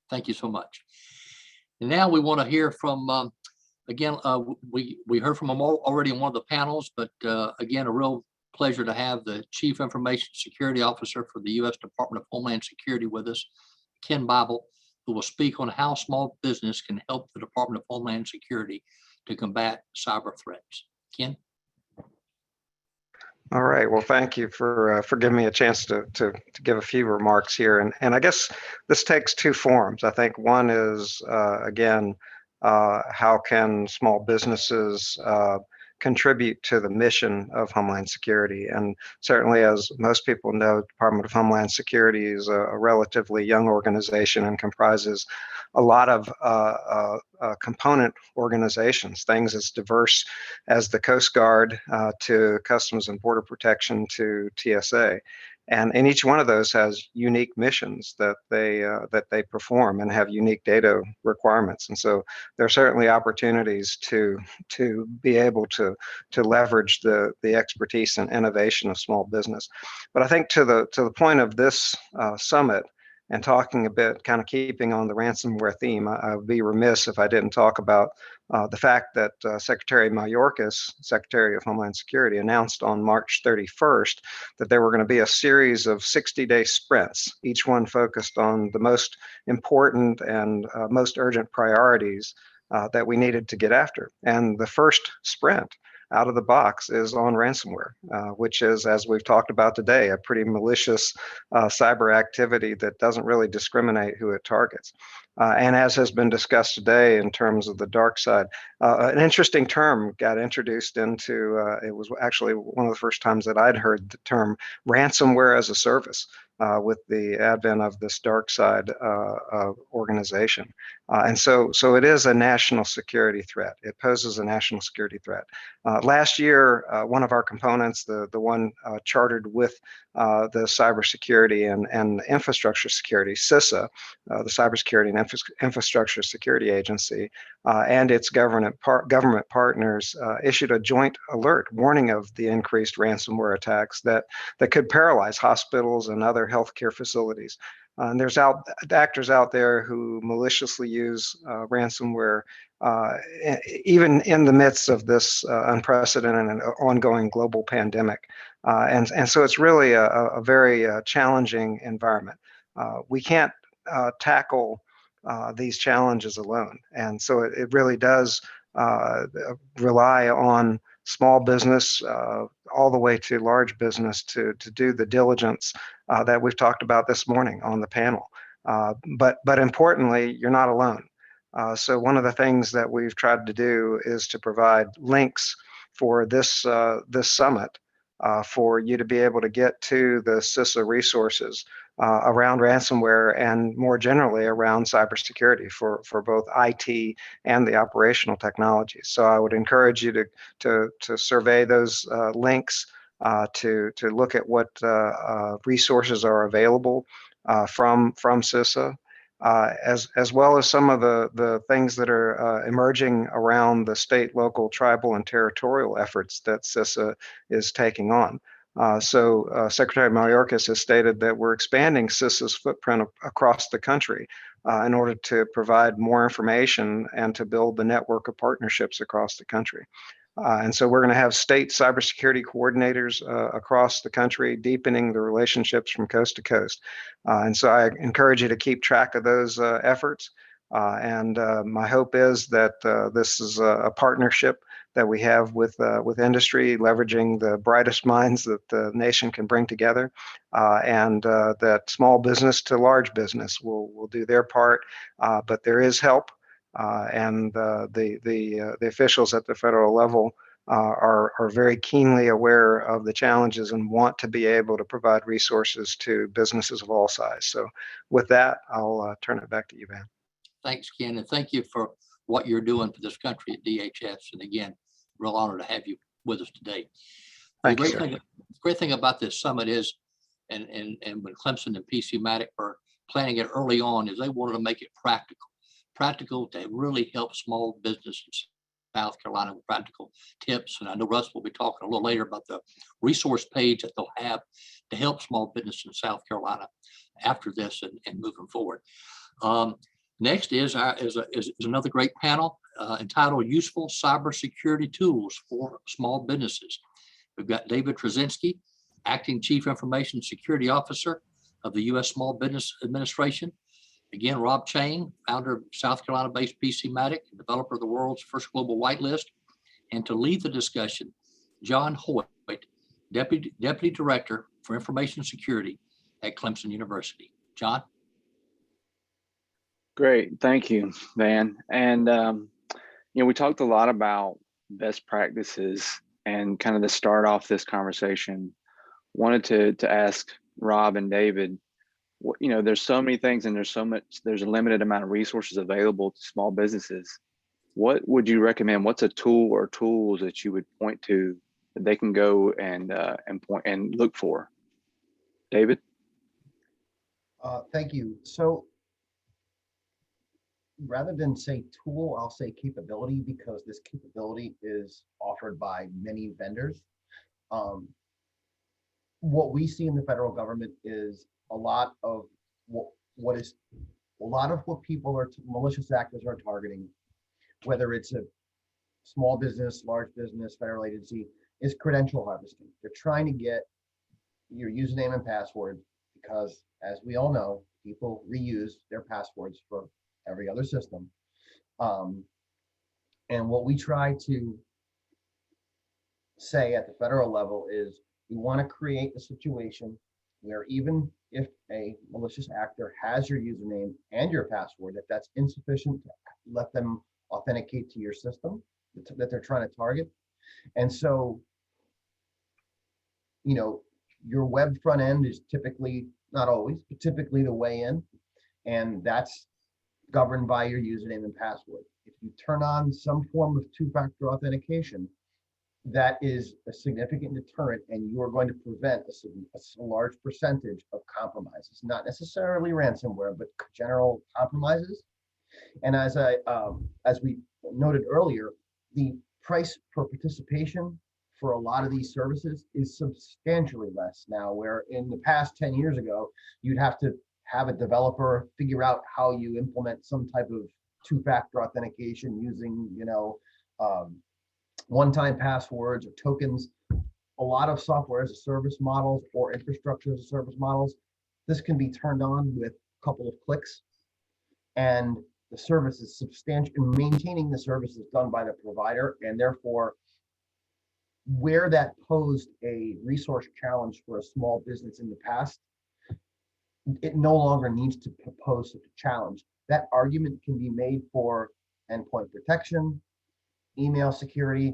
Thank you so much. And now we want to hear from, again, we heard from them already in one of the panels, but again, a real pleasure to have the Chief Information Security Officer for the U.S. Department of Homeland Security with us, Ken Bible, who will speak on how small business can help the Department of Homeland Security to combat cyber threats. Ken? All right. Well, thank you for giving me a chance to give a few remarks here. And I guess this takes two forms. I think one is, again, how can small businesses contribute to the mission of Homeland Security? And certainly, as most people know, Department of Homeland Security is a relatively young organization and comprises a lot of component organizations, things as diverse as the Coast Guard to Customs and Border Protection to TSA. And each one of those has unique missions that they perform and have unique data requirements. And so there are certainly opportunities to be able to leverage the expertise and innovation of small business. But I think to the point of this summit, and talking a bit, kind of keeping on the ransomware theme, I would be remiss if I didn't talk about the fact that Secretary Mayorkas, Secretary of Homeland Security, announced on March 31st that there were going to be a series of 60-day sprints, each one focused on the most important and most urgent priorities that we needed to get after. And the first sprint out of the box is on ransomware, which is, as we've talked about today, a pretty malicious cyber activity that doesn't really discriminate who it targets. And as has been discussed today in terms of the dark side, an interesting term got introduced into, it was actually one of the first times that I'd heard the term ransomware as a service. With the advent of this dark side organization. And so it is a national security threat. It poses a national security threat. Last year, one of our components, the one chartered with the cybersecurity and infrastructure security, CISA, the Cybersecurity and Infrastructure Security Agency, and its government partners issued a joint alert warning of the increased ransomware attacks that could paralyze hospitals and other healthcare facilities. And there's actors out there who maliciously use ransomware, even in the midst of this unprecedented and ongoing global pandemic. And so it's really a very challenging environment. We can't tackle these challenges alone. And so it really does rely on small business all the way to large business to do the diligence that we've talked about this morning on the panel. But importantly, you're not alone. So one of the things that we've tried to do is to provide links for this summit for you to be able to get to the CISA resources around ransomware and more generally around cybersecurity for both IT and the operational technologies. So I would encourage you to survey those links, to look at what resources are available from CISA, as well as some of the things that are emerging around the state, local, tribal, and territorial efforts that CISA is taking on. So Secretary Mayorkas has stated that we're expanding CISA's footprint across the country in order to provide more information and to build the network of partnerships across the country. And so we're going to have state cybersecurity coordinators across the country, deepening the relationships from coast to coast. And so I encourage you to keep track of those efforts. And my hope is that this is a partnership that we have with industry, leveraging the brightest minds that the nation can bring together, and that small business to large business will do their part. But there is help. And the officials at the federal level are very keenly aware of the challenges and want to be able to provide resources to businesses of all size. So with that, I'll turn it back to you, Van. Thanks, Ken, and thank you for what you're doing for this country at DHS. And again, real honor to have you with us today. Thank you, The great thing about this summit is, and when Clemson and PC Matic were planning it early on, is they wanted to make it practical to really help small business in South Carolina with practical tips. And I know Russ will be talking a little later about the resource page that they'll have to help small business in South Carolina after this and moving forward. Next is another great panel entitled Useful Cybersecurity Tools for Small Businesses. We've got David Trzynski, Acting Chief Information Security Officer of the U.S. Small Business Administration. Again, Rob Chain, founder of South Carolina-based PC Matic, developer of the world's first global whitelist. And to lead the discussion, John Hoyt, Deputy Director for Information Security at Clemson University. John? Great, thank you, Van. And we talked a lot about best practices, and kind of to start off this conversation, wanted to ask Rob and David, there's so many things and there's a limited amount of resources available to small businesses. What would you recommend? What's a tool or tools that you would point to that they can go and point and look for? David? Thank you. So rather than say tool, I'll say capability, because this capability is offered by many vendors. What we see in the federal government is a lot of what people are, malicious actors are targeting, whether it's a small business, large business, federal agency, is credential harvesting. They're trying to get your username and password because, as we all know, people reuse their passwords for every other system. And what we try to say at the federal level is we want to create a situation where even if a malicious actor has your username and your password, if that's insufficient to let them authenticate to your system that they're trying to target. And so, your web front end is typically, not always, but typically the way in, and that's governed by your username and password. If you turn on some form of two-factor authentication, that is a significant deterrent, and you are going to prevent a large percentage of compromises, not necessarily ransomware, but general compromises. And as we noted earlier, the price per participation for a lot of these services is substantially less now, where in the past 10 years ago, you'd have to have a developer figure out how you implement some type of two-factor authentication using, one-time passwords or tokens. A lot of software as a service models or infrastructure as a service models, this can be turned on with a couple of clicks, and the service is substantial. Maintaining the service is done by the provider, and therefore, where that posed a resource challenge for a small business in the past, it no longer needs to pose such a challenge. That argument can be made for endpoint protection, email security.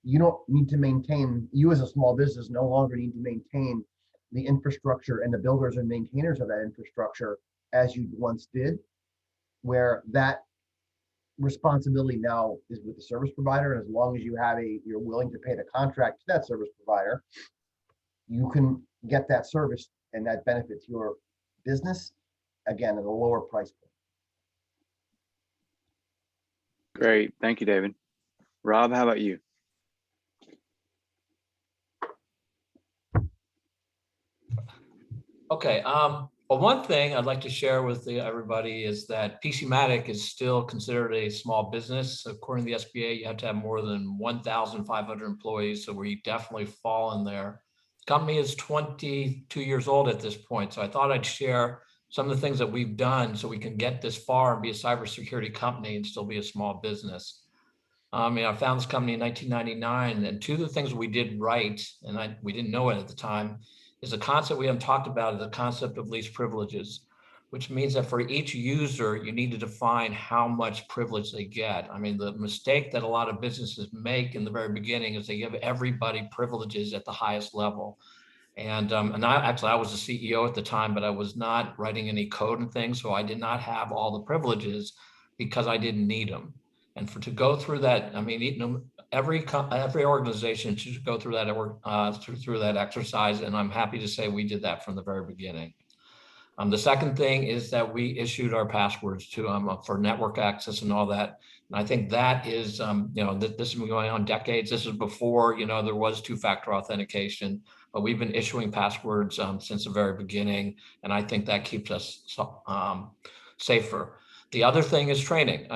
You don't need to maintain, you as a small business no longer need to maintain the infrastructure and the builders and maintainers of that infrastructure as you once did, where that responsibility now is with the service provider. And as long as you're willing to pay the contract to that service provider, you can get that service and that benefits your business, again, at a lower price point. Great. Thank you, David. Rob, how about you? Okay. Well, one thing I'd like to share with everybody is that PCmatic is still considered a small business. According to the SBA, you have to have more than 1,500 employees, so we definitely fall in there. The company is 22 years old at this point, so I thought I'd share some of the things that we've done so we can get this far and be a cybersecurity company and still be a small business. I found this company in 1999, and two of the things we did right, and we didn't know it at the time, is a concept we haven't talked about, is the concept of least privileges, which means that for each user, you need to define how much privilege they get. The mistake that a lot of businesses make in the very beginning is they give everybody privileges at the highest level. And I was the CEO at the time, but I was not writing any code and things, so I did not have all the privileges because I didn't need them. And to go through that, every organization should go through that exercise, and I'm happy to say we did that from the very beginning. The second thing is that we issued our passwords to for network access and all that. And I think that is, this has been going on decades. This is before, there was two-factor authentication, but we've been issuing passwords since the very beginning. And I think that keeps us safer. The other thing is training.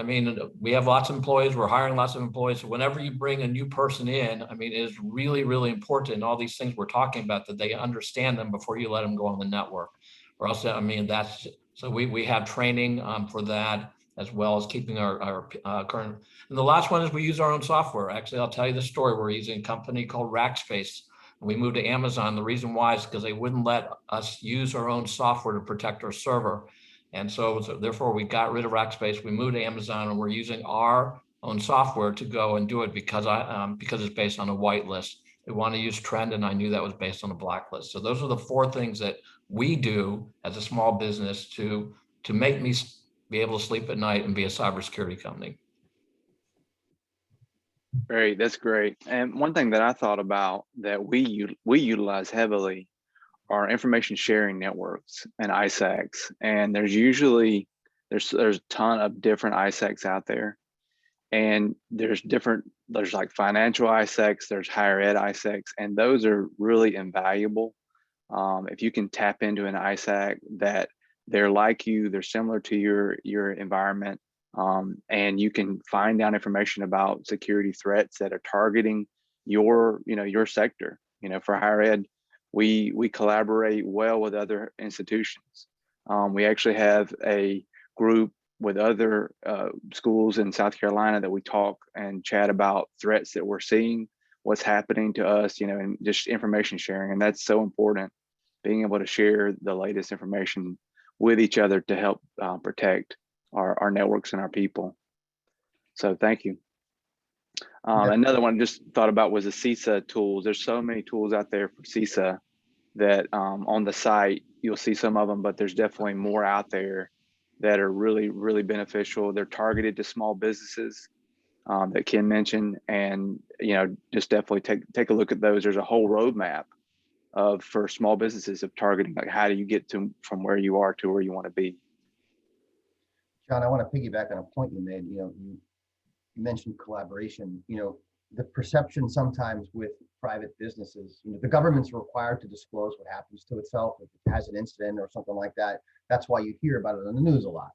We have lots of employees, we're hiring lots of employees. So whenever you bring a new person in, it is really, really important. All these things we're talking about, that they understand them before you let them go on the network. Or else, so we have training for that, as well as keeping our current. And the last one is we use our own software. Actually, I'll tell you the story. We're using a company called Rackspace. We moved to Amazon. The reason why is because they wouldn't let us use our own software to protect our server. And so therefore we got rid of Rackspace. We moved to Amazon, and we're using our own software to go and do it because it's based on a whitelist. They want to use trend, and I knew that was based on a blacklist. So those are the 4 things that we do as a small business to make me be able to sleep at night and be a cybersecurity company. Great, that's great. And one thing that I thought about that we utilize heavily are information sharing networks and ISACs. And there's usually there's a ton of different ISACs out there. And there's like financial ISACs, there's higher ed ISACs, and those are really invaluable. If you can tap into an ISAC that they're like you, they're similar to your environment, and you can find out information about security threats that are targeting your sector. For higher ed, we collaborate well with other institutions. We actually have a group with other schools in South Carolina that we talk and chat about threats that we're seeing, what's happening to us, and just information sharing. And that's so important, being able to share the latest information with each other to help protect our networks and our people. So thank you. Another one I just thought about was the CISA tools. There's so many tools out there for CISA that on the site, you'll see some of them, but there's definitely more out there that are really, really beneficial. They're targeted to small businesses that Ken mentioned, and just definitely take a look at those. There's a whole roadmap for small businesses of targeting, like how do you get from where you are to where you want to be. John, I want to piggyback on a point you made. You mentioned collaboration. The perception sometimes with private businesses, the government's required to disclose what happens to itself if it has an incident or something like that. That's why you hear about it on the news a lot.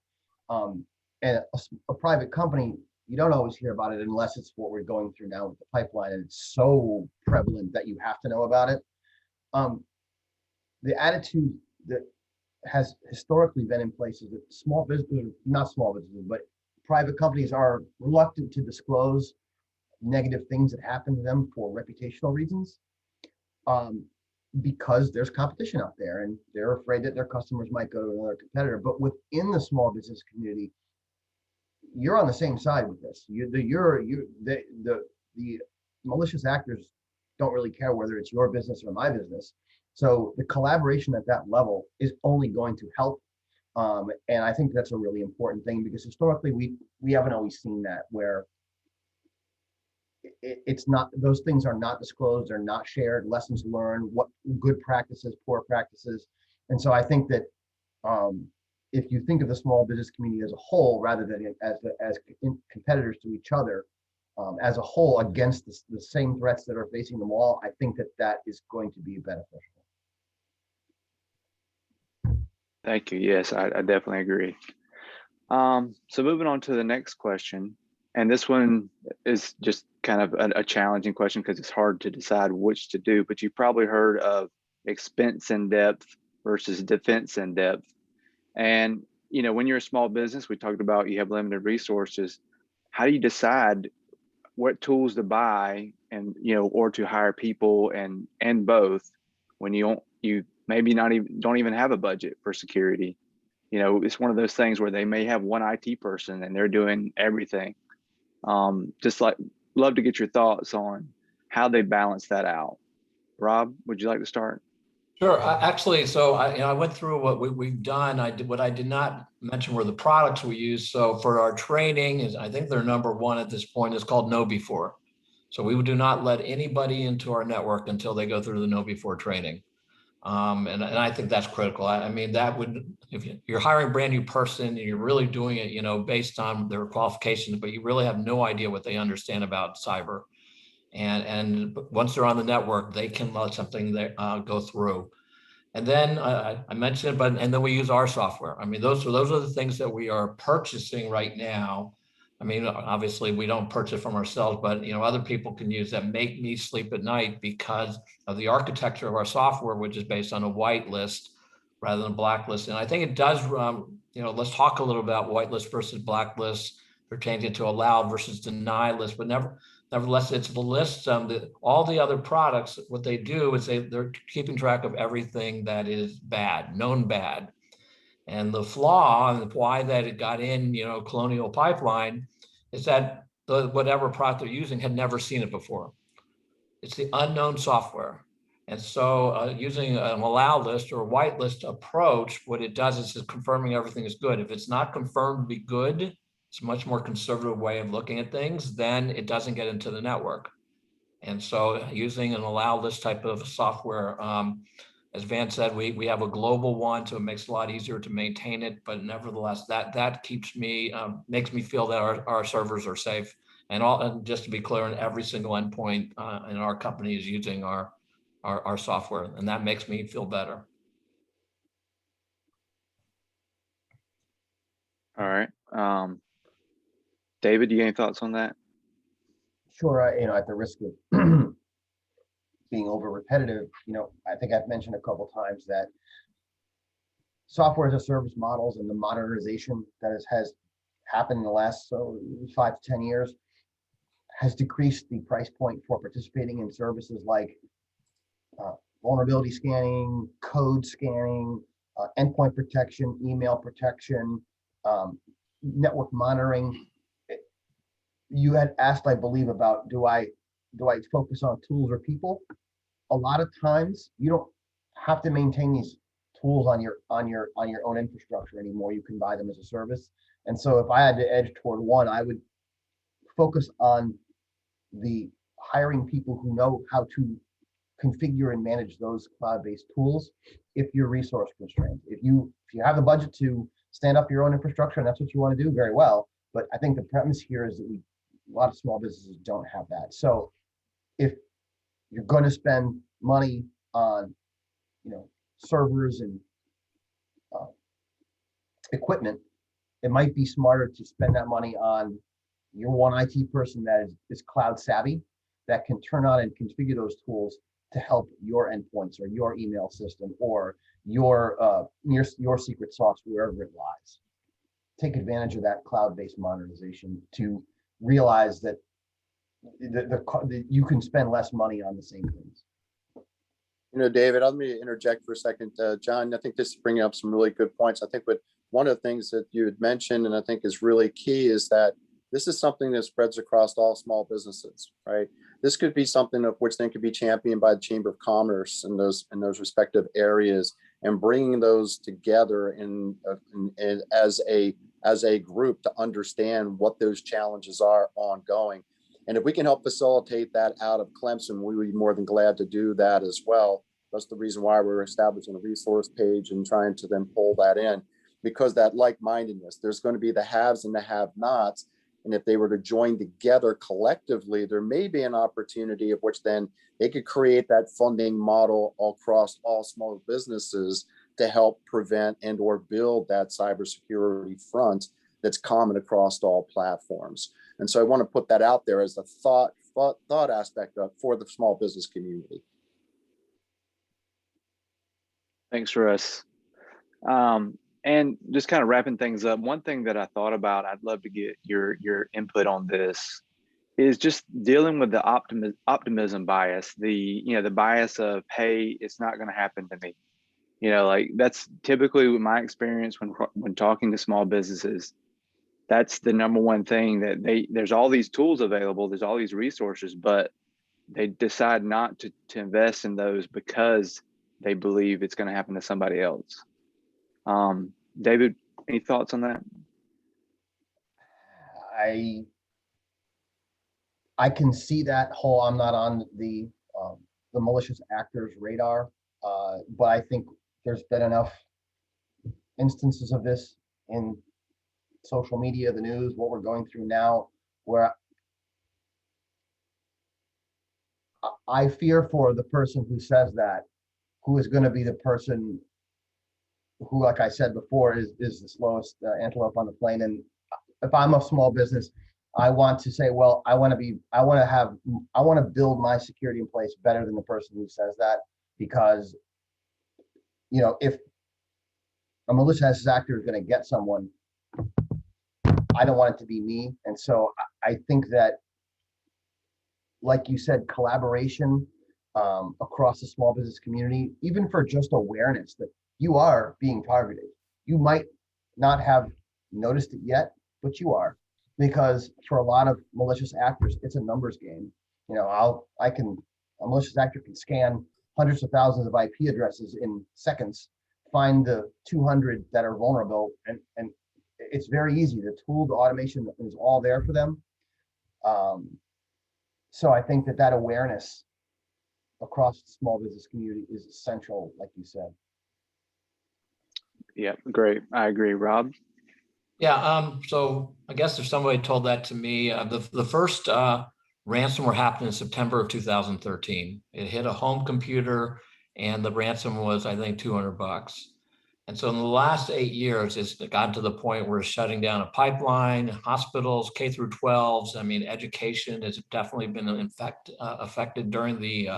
And a private company, you don't always hear about it unless it's what we're going through now with the pipeline, and it's so prevalent that you have to know about it. The attitude that has historically been in place is that small businesses, not small businesses, but private companies are reluctant to disclose negative things that happen to them for reputational reasons, because there's competition out there and they're afraid that their customers might go to another competitor. But within the small business community, you're on the same side with this. The malicious actors don't really care whether it's your business or my business. So the collaboration at that level is only going to help. And I think that's a really important thing, because historically we haven't always seen that, where it's not, those things are not disclosed, they're not shared, lessons learned, what good practices, poor practices. And so I think that if you think of the small business community as a whole, rather than as competitors to each other, as a whole against the same threats that are facing them all, I think that is going to be beneficial. Thank you. Yes, I definitely agree. So moving on to the next question, and this one is just kind of a challenging question because it's hard to decide which to do, but you've probably heard of expense in depth versus defense in depth. And, when you're a small business, we talked about you have limited resources. How do you decide what tools to buy and, or to hire people and both when you maybe don't even have a budget for security? It's one of those things where they may have one IT person and they're doing everything. Just love to get your thoughts on how they balance that out. Rob, would you like to start? Sure. Actually, so I went through what we've done. What I did not mention were the products we use. So for our training, I think they're number one at this point, is called Know Before. So we do not let anybody into our network until they go through the Know Before training. And I think that's critical. I mean, that would, if you're hiring a brand new person and you're really doing it, based on their qualifications, but you really have no idea what they understand about cyber. And once they're on the network, they can let something go through. And then I mentioned it, and then we use our software. I mean, those are the things that we are purchasing right now. I mean, obviously we don't purchase from ourselves, but other people can use that, make me sleep at night because of the architecture of our software, which is based on a whitelist rather than blacklist. And I think it does, let's talk a little about whitelist versus blacklist. They're changing it to allowed versus deny list, but nevertheless, it's the list. All the other products, what they do is they're keeping track of everything that is bad, known bad. And the flaw and why that it got in, Colonial Pipeline, is that whatever product they're using had never seen it before. It's the unknown software. And so using an allow list or whitelist approach, what it does is it's confirming everything is good. If it's not confirmed to be good, it's a much more conservative way of looking at things, then it doesn't get into the network. And so using an allow list type of software, as Van said, we have a global one, so it makes it a lot easier to maintain it. But nevertheless, that keeps me, makes me feel that our servers are safe. And just to be clear, and every single endpoint in our company is using our software, and that makes me feel better. All right. David, you got any thoughts on that? Sure. At the risk of being over repetitive, I think I've mentioned a couple times that software as a service models and the modernization that has happened in the last 5 to 10 years has decreased the price point for participating in services like vulnerability scanning, code scanning, endpoint protection, email protection, network monitoring. You had asked, I believe, about do I focus on tools or people? A lot of times you don't have to maintain these tools on your own infrastructure anymore. You can buy them as a service. And so if I had to edge toward one, I would focus on the hiring people who know how to configure and manage those cloud-based tools if you're resource constrained. If you have the budget to stand up your own infrastructure and that's what you want to do, very well. But I think the premise here is that a lot of small businesses don't have that. So if you're going to spend money on, servers and equipment, it might be smarter to spend that money on your one IT person that is cloud savvy, that can turn on and configure those tools to help your endpoints or your email system or your secret sauce, wherever it lies. Take advantage of that cloud-based modernization to realize that you can spend less money on the same things. David, let me interject for a second. John, I think this is bringing up some really good points. I think one of the things that you had mentioned, and I think is really key, is that this is something that spreads across all small businesses, right? This could be something of which then could be championed by the Chamber of Commerce in those respective areas, and bringing those together as a group to understand what those challenges are ongoing. And if we can help facilitate that out of Clemson, we would be more than glad to do that as well. That's the reason why we're establishing a resource page and trying to then pull that in, because that like-mindedness, there's going to be the haves and the have-nots. And if they were to join together collectively, there may be an opportunity of which then they could create that funding model across all small businesses to help prevent and or build that cybersecurity front that's common across all platforms. And so I want to put that out there as a thought aspect for the small business community. Thanks, Russ. And just kind of wrapping things up, one thing that I thought about, I'd love to get your input on this, is just dealing with the optimism bias, the bias of, hey, it's not going to happen to me. Like that's typically my experience when talking to small businesses. That's the number one thing, that there's all these tools available, there's all these resources, but they decide not to invest in those because they believe it's going to happen to somebody else. David, any thoughts on that? I can see that whole, I'm not on the malicious actors radar, but I think there's been enough instances of this in social media, the news, what we're going through now, where I fear for the person who says that, who is going to be the person who, like I said before, is the slowest antelope on the plane. And if I'm a small business, I want to say, well, I want to build my security in place better than the person who says that, because, if a malicious actor is going to get someone, I don't want it to be me. And so I think that, like you said, collaboration across the small business community, even for just awareness that you are being targeted. You might not have noticed it yet, but you are, because for a lot of malicious actors, it's a numbers game. I can A malicious actor can scan hundreds of thousands of IP addresses in seconds, find the 200 that are vulnerable, and it's very easy. The tool, the automation is all there for them. So I think that awareness across the small business community is essential, like you said. Yeah, great. I agree, Rob. Yeah, so I guess if somebody told that to me, the first ransomware happened in September of 2013. It hit a home computer and the ransom was, I think, $200. And so in the last 8 years, it's gotten to the point where it's shutting down a pipeline, hospitals, K through 12s. I mean, education has definitely been affected during the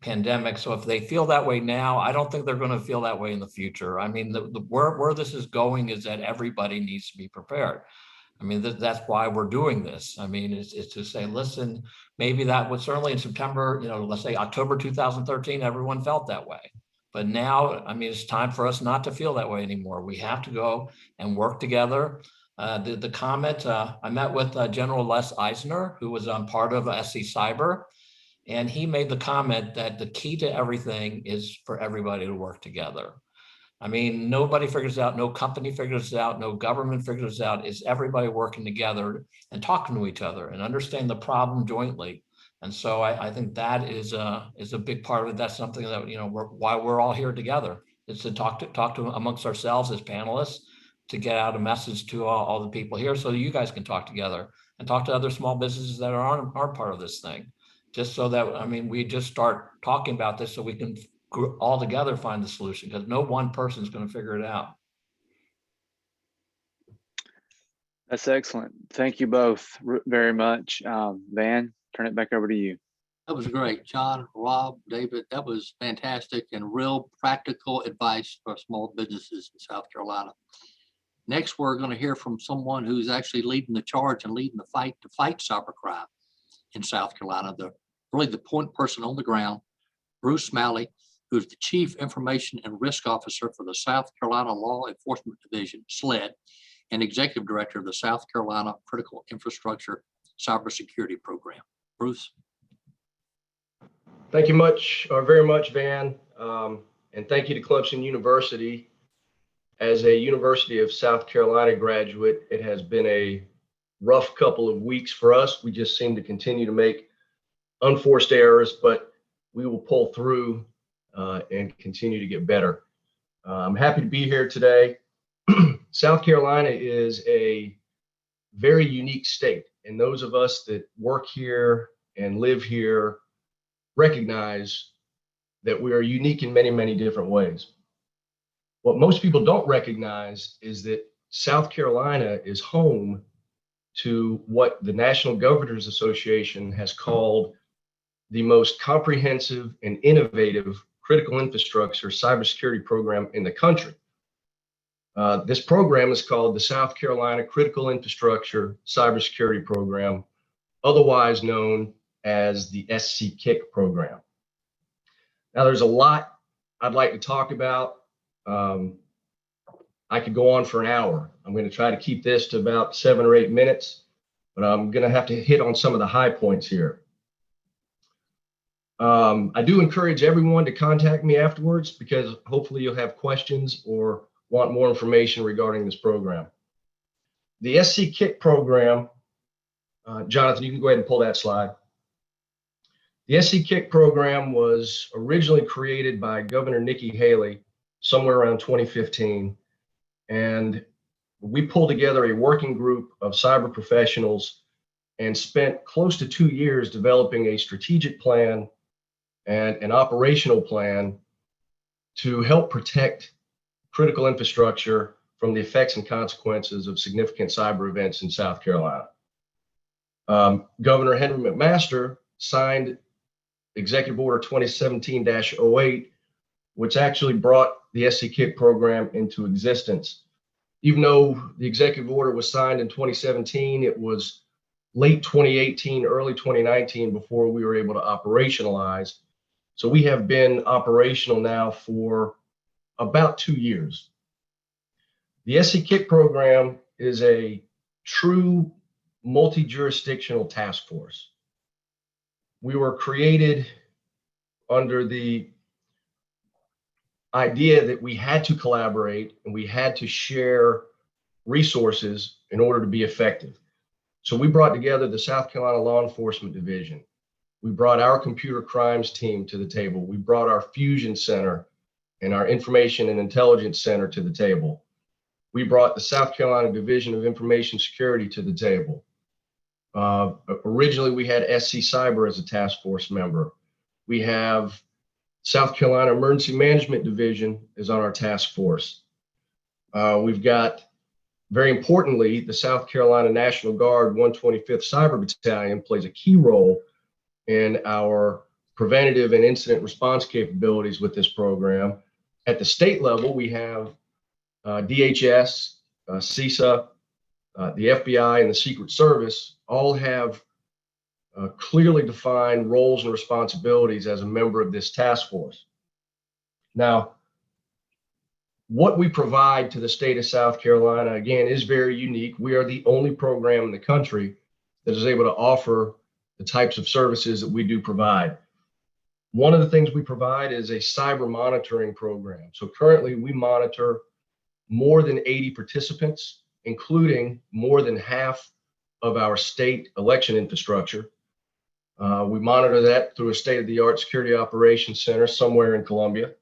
pandemic. So if they feel that way now, I don't think they're going to feel that way in the future. I mean, where this is going is that everybody needs to be prepared. I mean, that's why we're doing this. I mean, it's to say, listen, maybe that was certainly in September, let's say October 2013, everyone felt that way. But now, I mean, it's time for us not to feel that way anymore. We have to go and work together. The comment, I met with General Les Eisner, who was part of SC Cyber, and he made the comment that the key to everything is for everybody to work together. I mean, nobody figures it out, no company figures it out, no government figures it out. It's everybody working together and talking to each other and understanding the problem jointly. And so I think that is a big part of it. That's something that, why we're all here together. It's to talk to amongst ourselves as panelists, to get out a message to all the people here so that you guys can talk together and talk to other small businesses that aren't part of this thing. Just so that, I mean, we just start talking about this so we can all together find the solution, because no one person is going to figure it out. That's excellent. Thank you both very much. Van, turn it back over to you. That was great. John, Rob, David, that was fantastic and real practical advice for small businesses in South Carolina. Next, we're going to hear from someone who's actually leading the charge and leading the fight to fight cybercrime in South Carolina. Really the point person on the ground, Bruce Malley, who's the Chief Information and Risk Officer for the South Carolina Law Enforcement Division, SLED, and Executive Director of the South Carolina Critical Infrastructure Cybersecurity Program. Bruce. Thank you very much, Van. And thank you to Clemson University. As a University of South Carolina graduate, it has been a rough couple of weeks for us. We just seem to continue to make unforced errors, but we will pull through and continue to get better. I'm happy to be here today. South Carolina is a very unique state, and those of us that work here and live here recognize that we are unique in many, many different ways. What most people don't recognize is that South Carolina is home to what the National Governors Association has called the most comprehensive and innovative critical infrastructure cybersecurity program in the country. This program is called the South Carolina Critical Infrastructure Cybersecurity Program, otherwise known as the SC-KIC program. Now, there's a lot I'd like to talk about. I could go on for an hour. I'm going to try to keep this to about 7 or 8 minutes, but I'm going to have to hit on some of the high points here. I do encourage everyone to contact me afterwards, because hopefully you'll have questions or want more information regarding this program. The SC-KIC program, Jonathan, you can go ahead and pull that slide. The SC-KIC program was originally created by Governor Nikki Haley somewhere around 2015. And we pulled together a working group of cyber professionals and spent close to 2 years developing a strategic plan and an operational plan to help protect critical infrastructure from the effects and consequences of significant cyber events in South Carolina. Governor Henry McMaster signed Executive Order 2017-08, which actually brought the SC-KIC program into existence. Even though the executive order was signed in 2017, it was late 2018, early 2019 before we were able to operationalize. So we have been operational now for about 2 years. The SC-KIC program is a true multi-jurisdictional task force. We were created under the idea that we had to collaborate and we had to share resources in order to be effective. So we brought together the South Carolina Law Enforcement Division. We brought our computer crimes team to the table. We brought our Fusion Center and our Information and Intelligence Center to the table. We brought the South Carolina Division of Information Security to the table. Originally, we had SC Cyber as a task force member. We have South Carolina Emergency Management Division is on our task force. We've got, very importantly, the South Carolina National Guard 125th Cyber Battalion plays a key role in our preventative and incident response capabilities with this program. At the state level, we have DHS, CISA, the FBI, and the Secret Service all have clearly defined roles and responsibilities as a member of this task force. Now, what we provide to the state of South Carolina, again, is very unique. We are the only program in the country that is able to offer the types of services that we do provide. One of the things we provide is a cyber monitoring program. So currently we monitor more than 80 participants, including more than half of our state election infrastructure. We monitor that through a state-of-the-art security operations center somewhere in Columbia.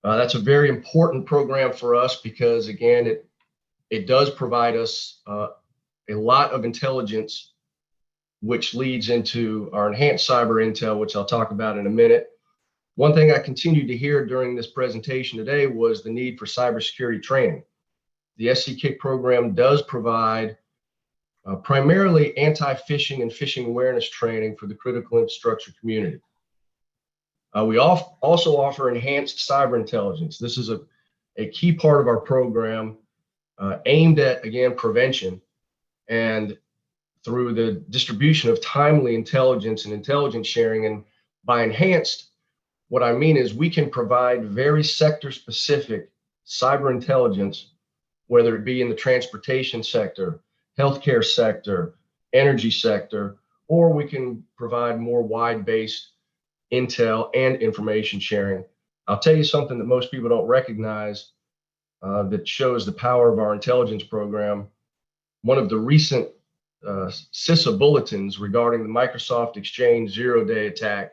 That's a very important program for us because, again, it does provide us a lot of intelligence, which leads into our enhanced cyber intel, which I'll talk about in a minute. One thing I continued to hear during this presentation today was the need for cybersecurity training. The SC KIC program does provide primarily anti-phishing and phishing awareness training for the critical infrastructure community. We also offer enhanced cyber intelligence. This is a key part of our program aimed at, again, prevention, and through the distribution of timely intelligence and intelligence sharing. And by enhanced, what I mean is we can provide very sector-specific cyber intelligence, whether it be in the transportation sector, healthcare sector, energy sector, or we can provide more wide-based intel and information sharing. I'll tell you something that most people don't recognize that shows the power of our intelligence program. One of the recent CISA bulletins regarding the Microsoft Exchange zero-day attack,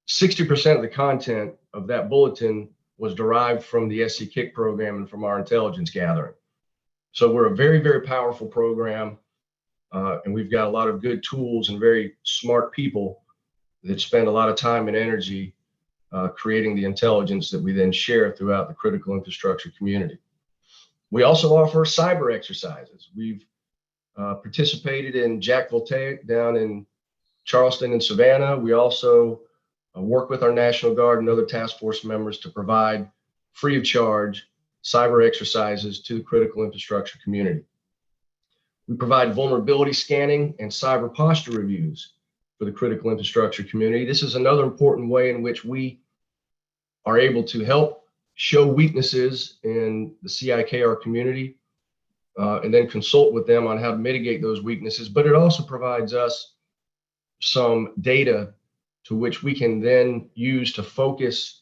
60% of the content of that bulletin was derived from the SC KIC program and from our intelligence gathering. So we're a very, very powerful program, and we've got a lot of good tools and very smart people that spend a lot of time and energy creating the intelligence that we then share throughout the critical infrastructure community. We also offer cyber exercises. We've participated in Jack Voltaic down in Charleston and Savannah. We also work with our National Guard and other task force members to provide free of charge cyber exercises to the critical infrastructure community. We provide vulnerability scanning and cyber posture reviews for the critical infrastructure community. This is another important way in which we are able to help show weaknesses in the CIKR community and then consult with them on how to mitigate those weaknesses. But it also provides us some data to which we can then use to focus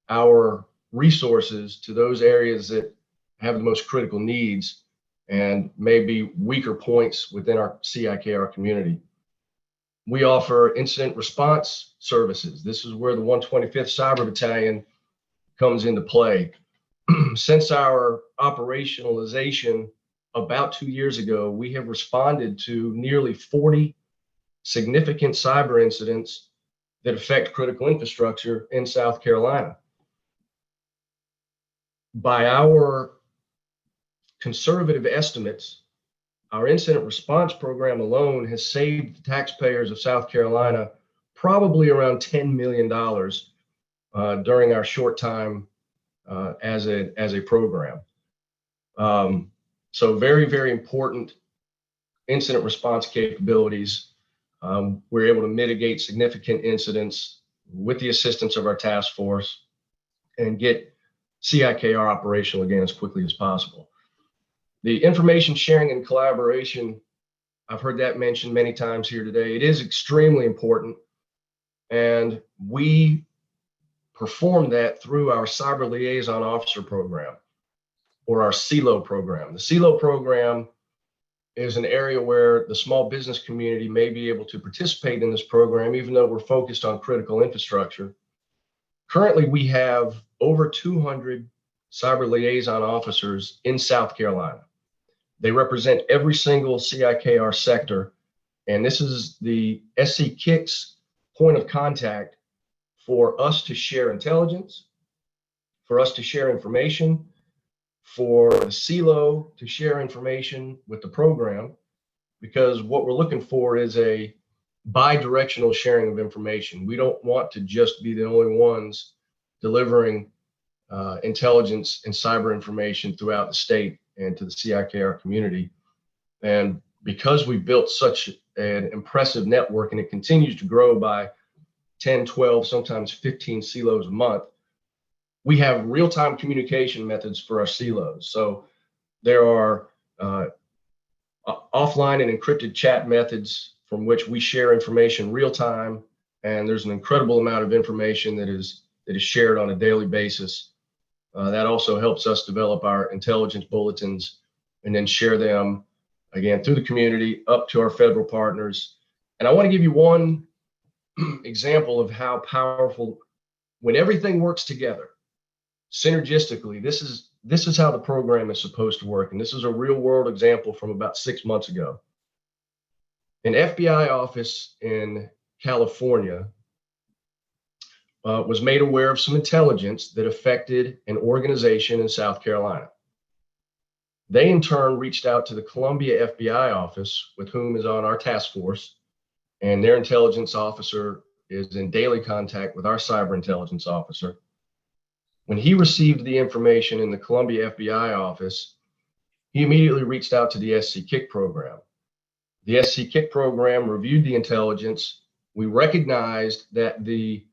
our resources to those areas that have the most critical needs and maybe weaker points within our CIKR community. We offer incident response services. This is where the 125th Cyber Battalion comes into play. Since our operationalization about 2 years ago, we have responded to nearly 40 significant cyber incidents that affect critical infrastructure in South Carolina. By our conservative estimates, our incident response program alone has saved the taxpayers of South Carolina probably around $10 million during our short time as a program. So very, very important incident response capabilities. We're able to mitigate significant incidents with the assistance of our task force and get CIKR operational again as quickly as possible. The information sharing and collaboration, I've heard that mentioned many times here today. It is extremely important. And we perform that through our Cyber Liaison Officer program, or our CILO program. The CILO program is an area where the small business community may be able to participate in this program, even though we're focused on critical infrastructure. Currently, we have over 200 cyber liaison officers in South Carolina. They represent every single CIKR sector, and this is the SC KIC's point of contact for us to share intelligence, for us to share information, for the CILO to share information with the program, because what we're looking for is a bi-directional sharing of information. We don't want to just be the only ones delivering intelligence and cyber information throughout the state and to the CIKR community. And because we built such an impressive network, and it continues to grow by 10, 12, sometimes 15 CILOs a month, we have real-time communication methods for our CILOs. So there are offline and encrypted chat methods from which we share information real time, and there's an incredible amount of information that is shared on a daily basis. That also helps us develop our intelligence bulletins and then share them again through the community up to our federal partners. And I want to give you one example of how powerful, when everything works together synergistically, this is how the program is supposed to work. And this is a real world example from about 6 months ago. An FBI office in California was made aware of some intelligence that affected an organization in South Carolina. They in turn reached out to the Columbia FBI office, with whom is on our task force, and their intelligence officer is in daily contact with our cyber intelligence officer. When he received the information in the Columbia FBI office, he immediately reached out to the SC KIC program. The SC KIC program reviewed the intelligence. We recognized that the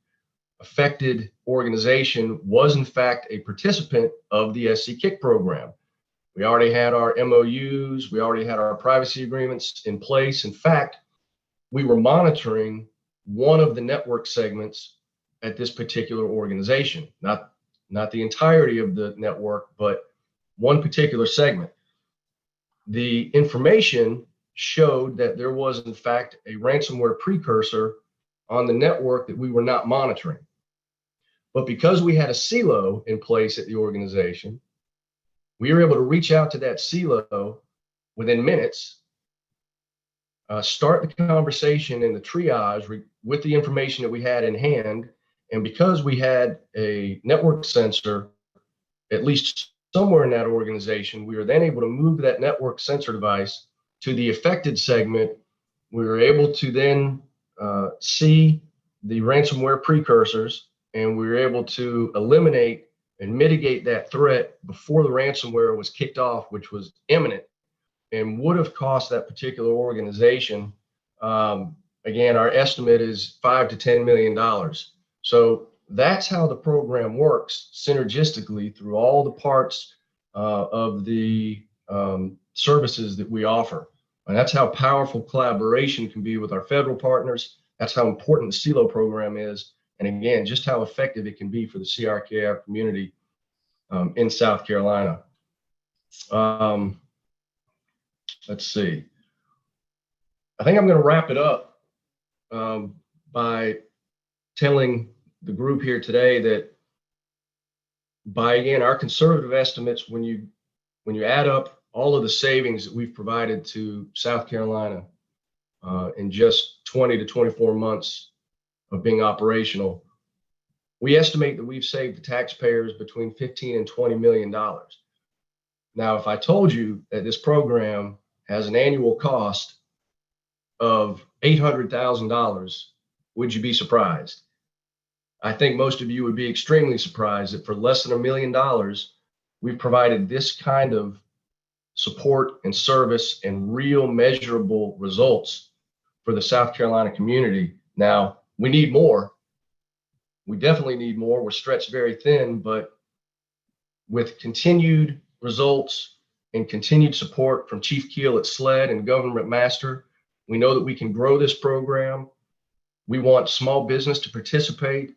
affected organization was in fact a participant of the SC KIC program. We already had our MOUs, we already had our privacy agreements in place. In fact, we were monitoring one of the network segments at this particular organization, not the entirety of the network, but one particular segment. The information showed that there was in fact a ransomware precursor on the network that we were not monitoring. But because we had a CILO in place at the organization, we were able to reach out to that CILO within minutes, start the conversation in the triage with the information that we had in hand. And because we had a network sensor, at least somewhere in that organization, we were then able to move that network sensor device to the affected segment. We were able to then see the ransomware precursors, and we were able to eliminate and mitigate that threat before the ransomware was kicked off, which was imminent and would have cost that particular organization. Again, our estimate is $5 to $10 million. So that's how the program works synergistically through all the parts of the services that we offer. And that's how powerful collaboration can be with our federal partners. That's how important the CILO program is. And again, just how effective it can be for the CRKR community in South Carolina. Let's see. I think I'm going to wrap it up by telling the group here today that by, again, our conservative estimates, when you add up all of the savings that we've provided to South Carolina in just 20 to 24 months of being operational, we estimate that we've saved the taxpayers between $15 and $20 million. Now, if I told you that this program has an annual cost of $800,000, would you be surprised? I think most of you would be extremely surprised that for less than $1 million, we've provided this kind of support and service and real measurable results for the South Carolina community. Now, we need more. We definitely need more. We're stretched very thin, but with continued results and continued support from Chief Keel at SLED and Government Master, we know that we can grow this program We want small business to participate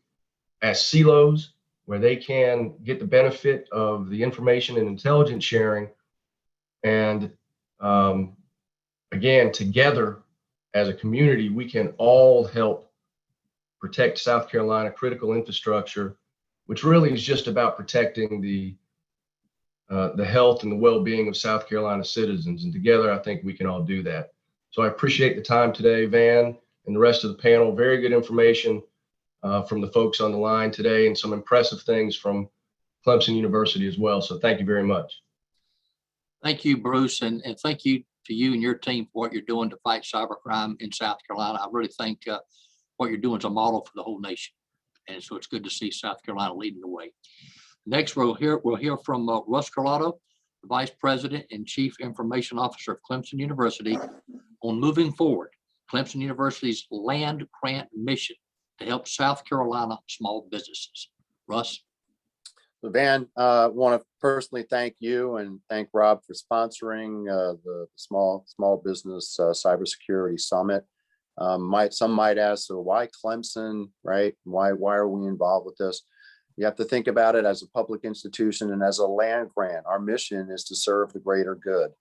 as silos where they can get the benefit of the information and intelligence sharing. And again, together as a community, we can all help protect South Carolina critical infrastructure, which really is just about protecting the health and the well-being of South Carolina citizens. And together, I think we can all do that. So I appreciate the time today, Van, and the rest of the panel. Very good information from the folks on the line today, and some impressive things from Clemson University as well. So thank you very much. Thank you, Bruce, and thank you to you and your team for what you're doing to fight cybercrime in South Carolina. I really think what you're doing is a model for the whole nation. And so it's good to see South Carolina leading the way. Next, we'll hear from Russ Carlotto, the Vice President and Chief Information Officer of Clemson University, on moving forward Clemson University's land grant mission to help South Carolina small businesses. Russ? So Van, want to personally thank you and thank Rob for sponsoring the small business cybersecurity summit. Some might ask, so why Clemson, right? Why are we involved with this? You have to think about it as a public institution and as a land grant. Our mission is to serve the greater good.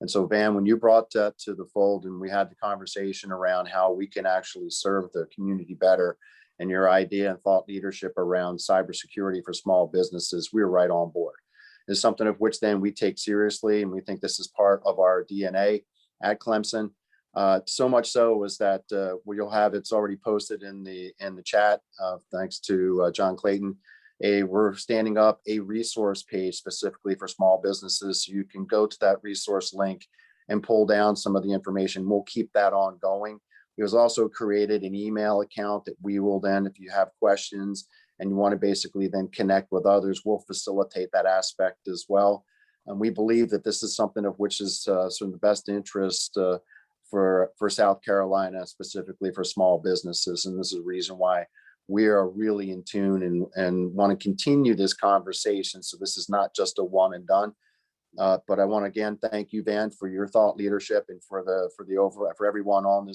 And so, Van, when you brought that to the fold and we had the conversation around how we can actually serve the community better, and your idea and thought leadership around cybersecurity for small businesses, we were right on board. It's something of which then we take seriously, and we think this is part of our DNA at Clemson. So much so is that you'll have, it's already posted in the chat, thanks to John Clayton. We're standing up a resource page specifically for small businesses. So you can go to that resource link and pull down some of the information. We'll keep that ongoing. It was also created an email account that we will then, if you have questions and you want to basically then connect with others, we'll facilitate that aspect as well. And we believe that this is something of which is sort of the best interest for South Carolina, specifically for small businesses. And this is the reason why we are really in tune and want to continue this conversation. So this is not just a one and done. But I want to again thank you, Van, for your thought leadership and for everyone on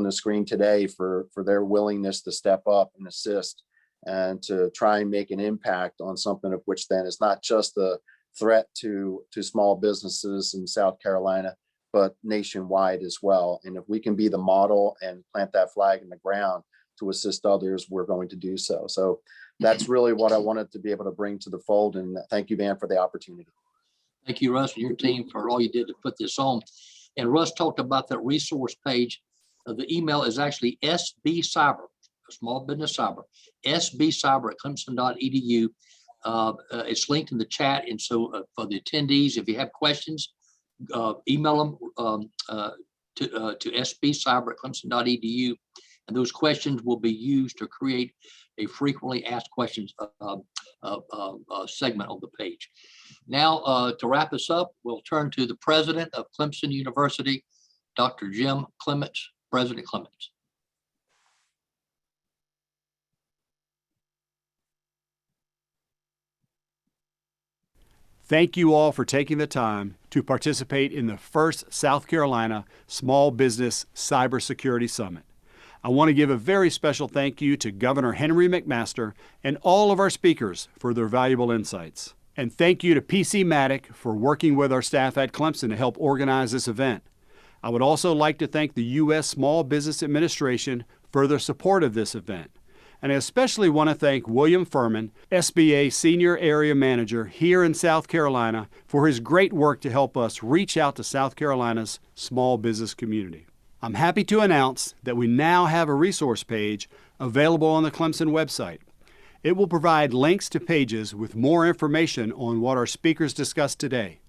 the screen today for their willingness to step up and assist and to try and make an impact on something of which then is not just a threat to small businesses in South Carolina, but nationwide as well. And if we can be the model and plant that flag in the ground to assist others, we're going to do so. So that's really what I wanted to be able to bring to the fold. And thank you, Van, for the opportunity. Thank you, Russ, and your team for all you did to put this on. And Russ talked about that resource page. The email is actually SB Cyber, small business cyber, sbcyber@clemson.edu. It's linked in the chat. And so for the attendees, if you have questions, email them to sbcyber@clemson.edu. And those questions will be used to create a frequently asked questions segment on the page. Now, to wrap us up, we'll turn to the president of Clemson University, Dr. Jim Clements. President Clements. Thank you all for taking the time to participate in the first South Carolina Small Business Cybersecurity Summit. I want to give a very special thank you to Governor Henry McMaster and all of our speakers for their valuable insights. And thank you to PC Matic for working with our staff at Clemson to help organize this event. I would also like to thank the U.S. Small Business Administration for their support of this event. And I especially want to thank William Furman, SBA Senior Area Manager here in South Carolina, for his great work to help us reach out to South Carolina's small business community. I'm happy to announce that we now have a resource page available on the Clemson website. It will provide links to pages with more information on what our speakers discussed today.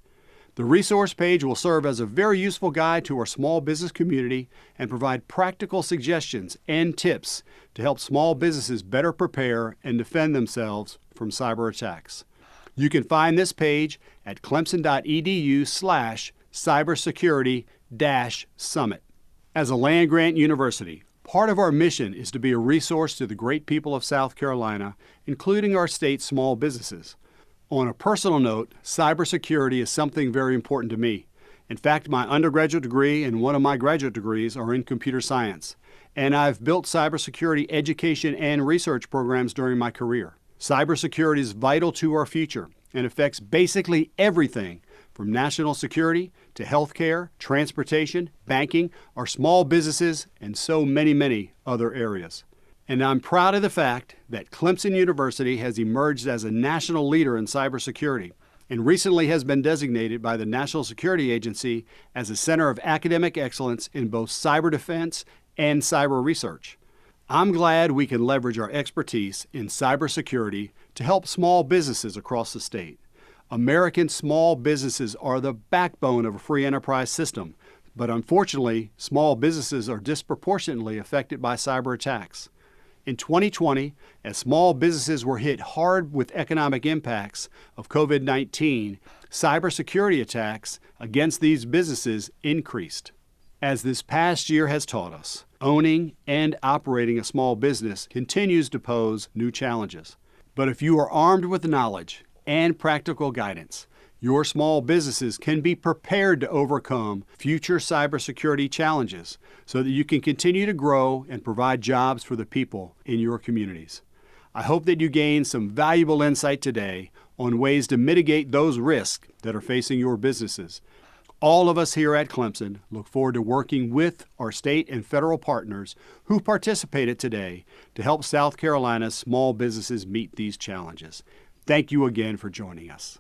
The resource page will serve as a very useful guide to our small business community and provide practical suggestions and tips to help small businesses better prepare and defend themselves from cyber attacks. You can find this page at clemson.edu/cybersecurity-summit. As a land-grant university, part of our mission is to be a resource to the great people of South Carolina, including our state's small businesses. On a personal note, cybersecurity is something very important to me. In fact, my undergraduate degree and one of my graduate degrees are in computer science. and I've built cybersecurity education and research programs during my career. Cybersecurity is vital to our future and affects basically everything from national security to healthcare, transportation, banking, our small businesses, and so many, many other areas. And I'm proud of the fact that Clemson University has emerged as a national leader in cybersecurity and recently has been designated by the National Security Agency as a center of academic excellence in both cyber defense and cyber research. I'm glad we can leverage our expertise in cybersecurity to help small businesses across the state. American small businesses are the backbone of a free enterprise system, but unfortunately, small businesses are disproportionately affected by cyber attacks. In 2020, as small businesses were hit hard with economic impacts of COVID-19, cybersecurity attacks against these businesses increased. As this past year has taught us, owning and operating a small business continues to pose new challenges. But if you are armed with knowledge and practical guidance, your small businesses can be prepared to overcome future cybersecurity challenges so that you can continue to grow and provide jobs for the people in your communities. I hope that you gain some valuable insight today on ways to mitigate those risks that are facing your businesses. All of us here at Clemson look forward to working with our state and federal partners who participated today to help South Carolina's small businesses meet these challenges. Thank you again for joining us.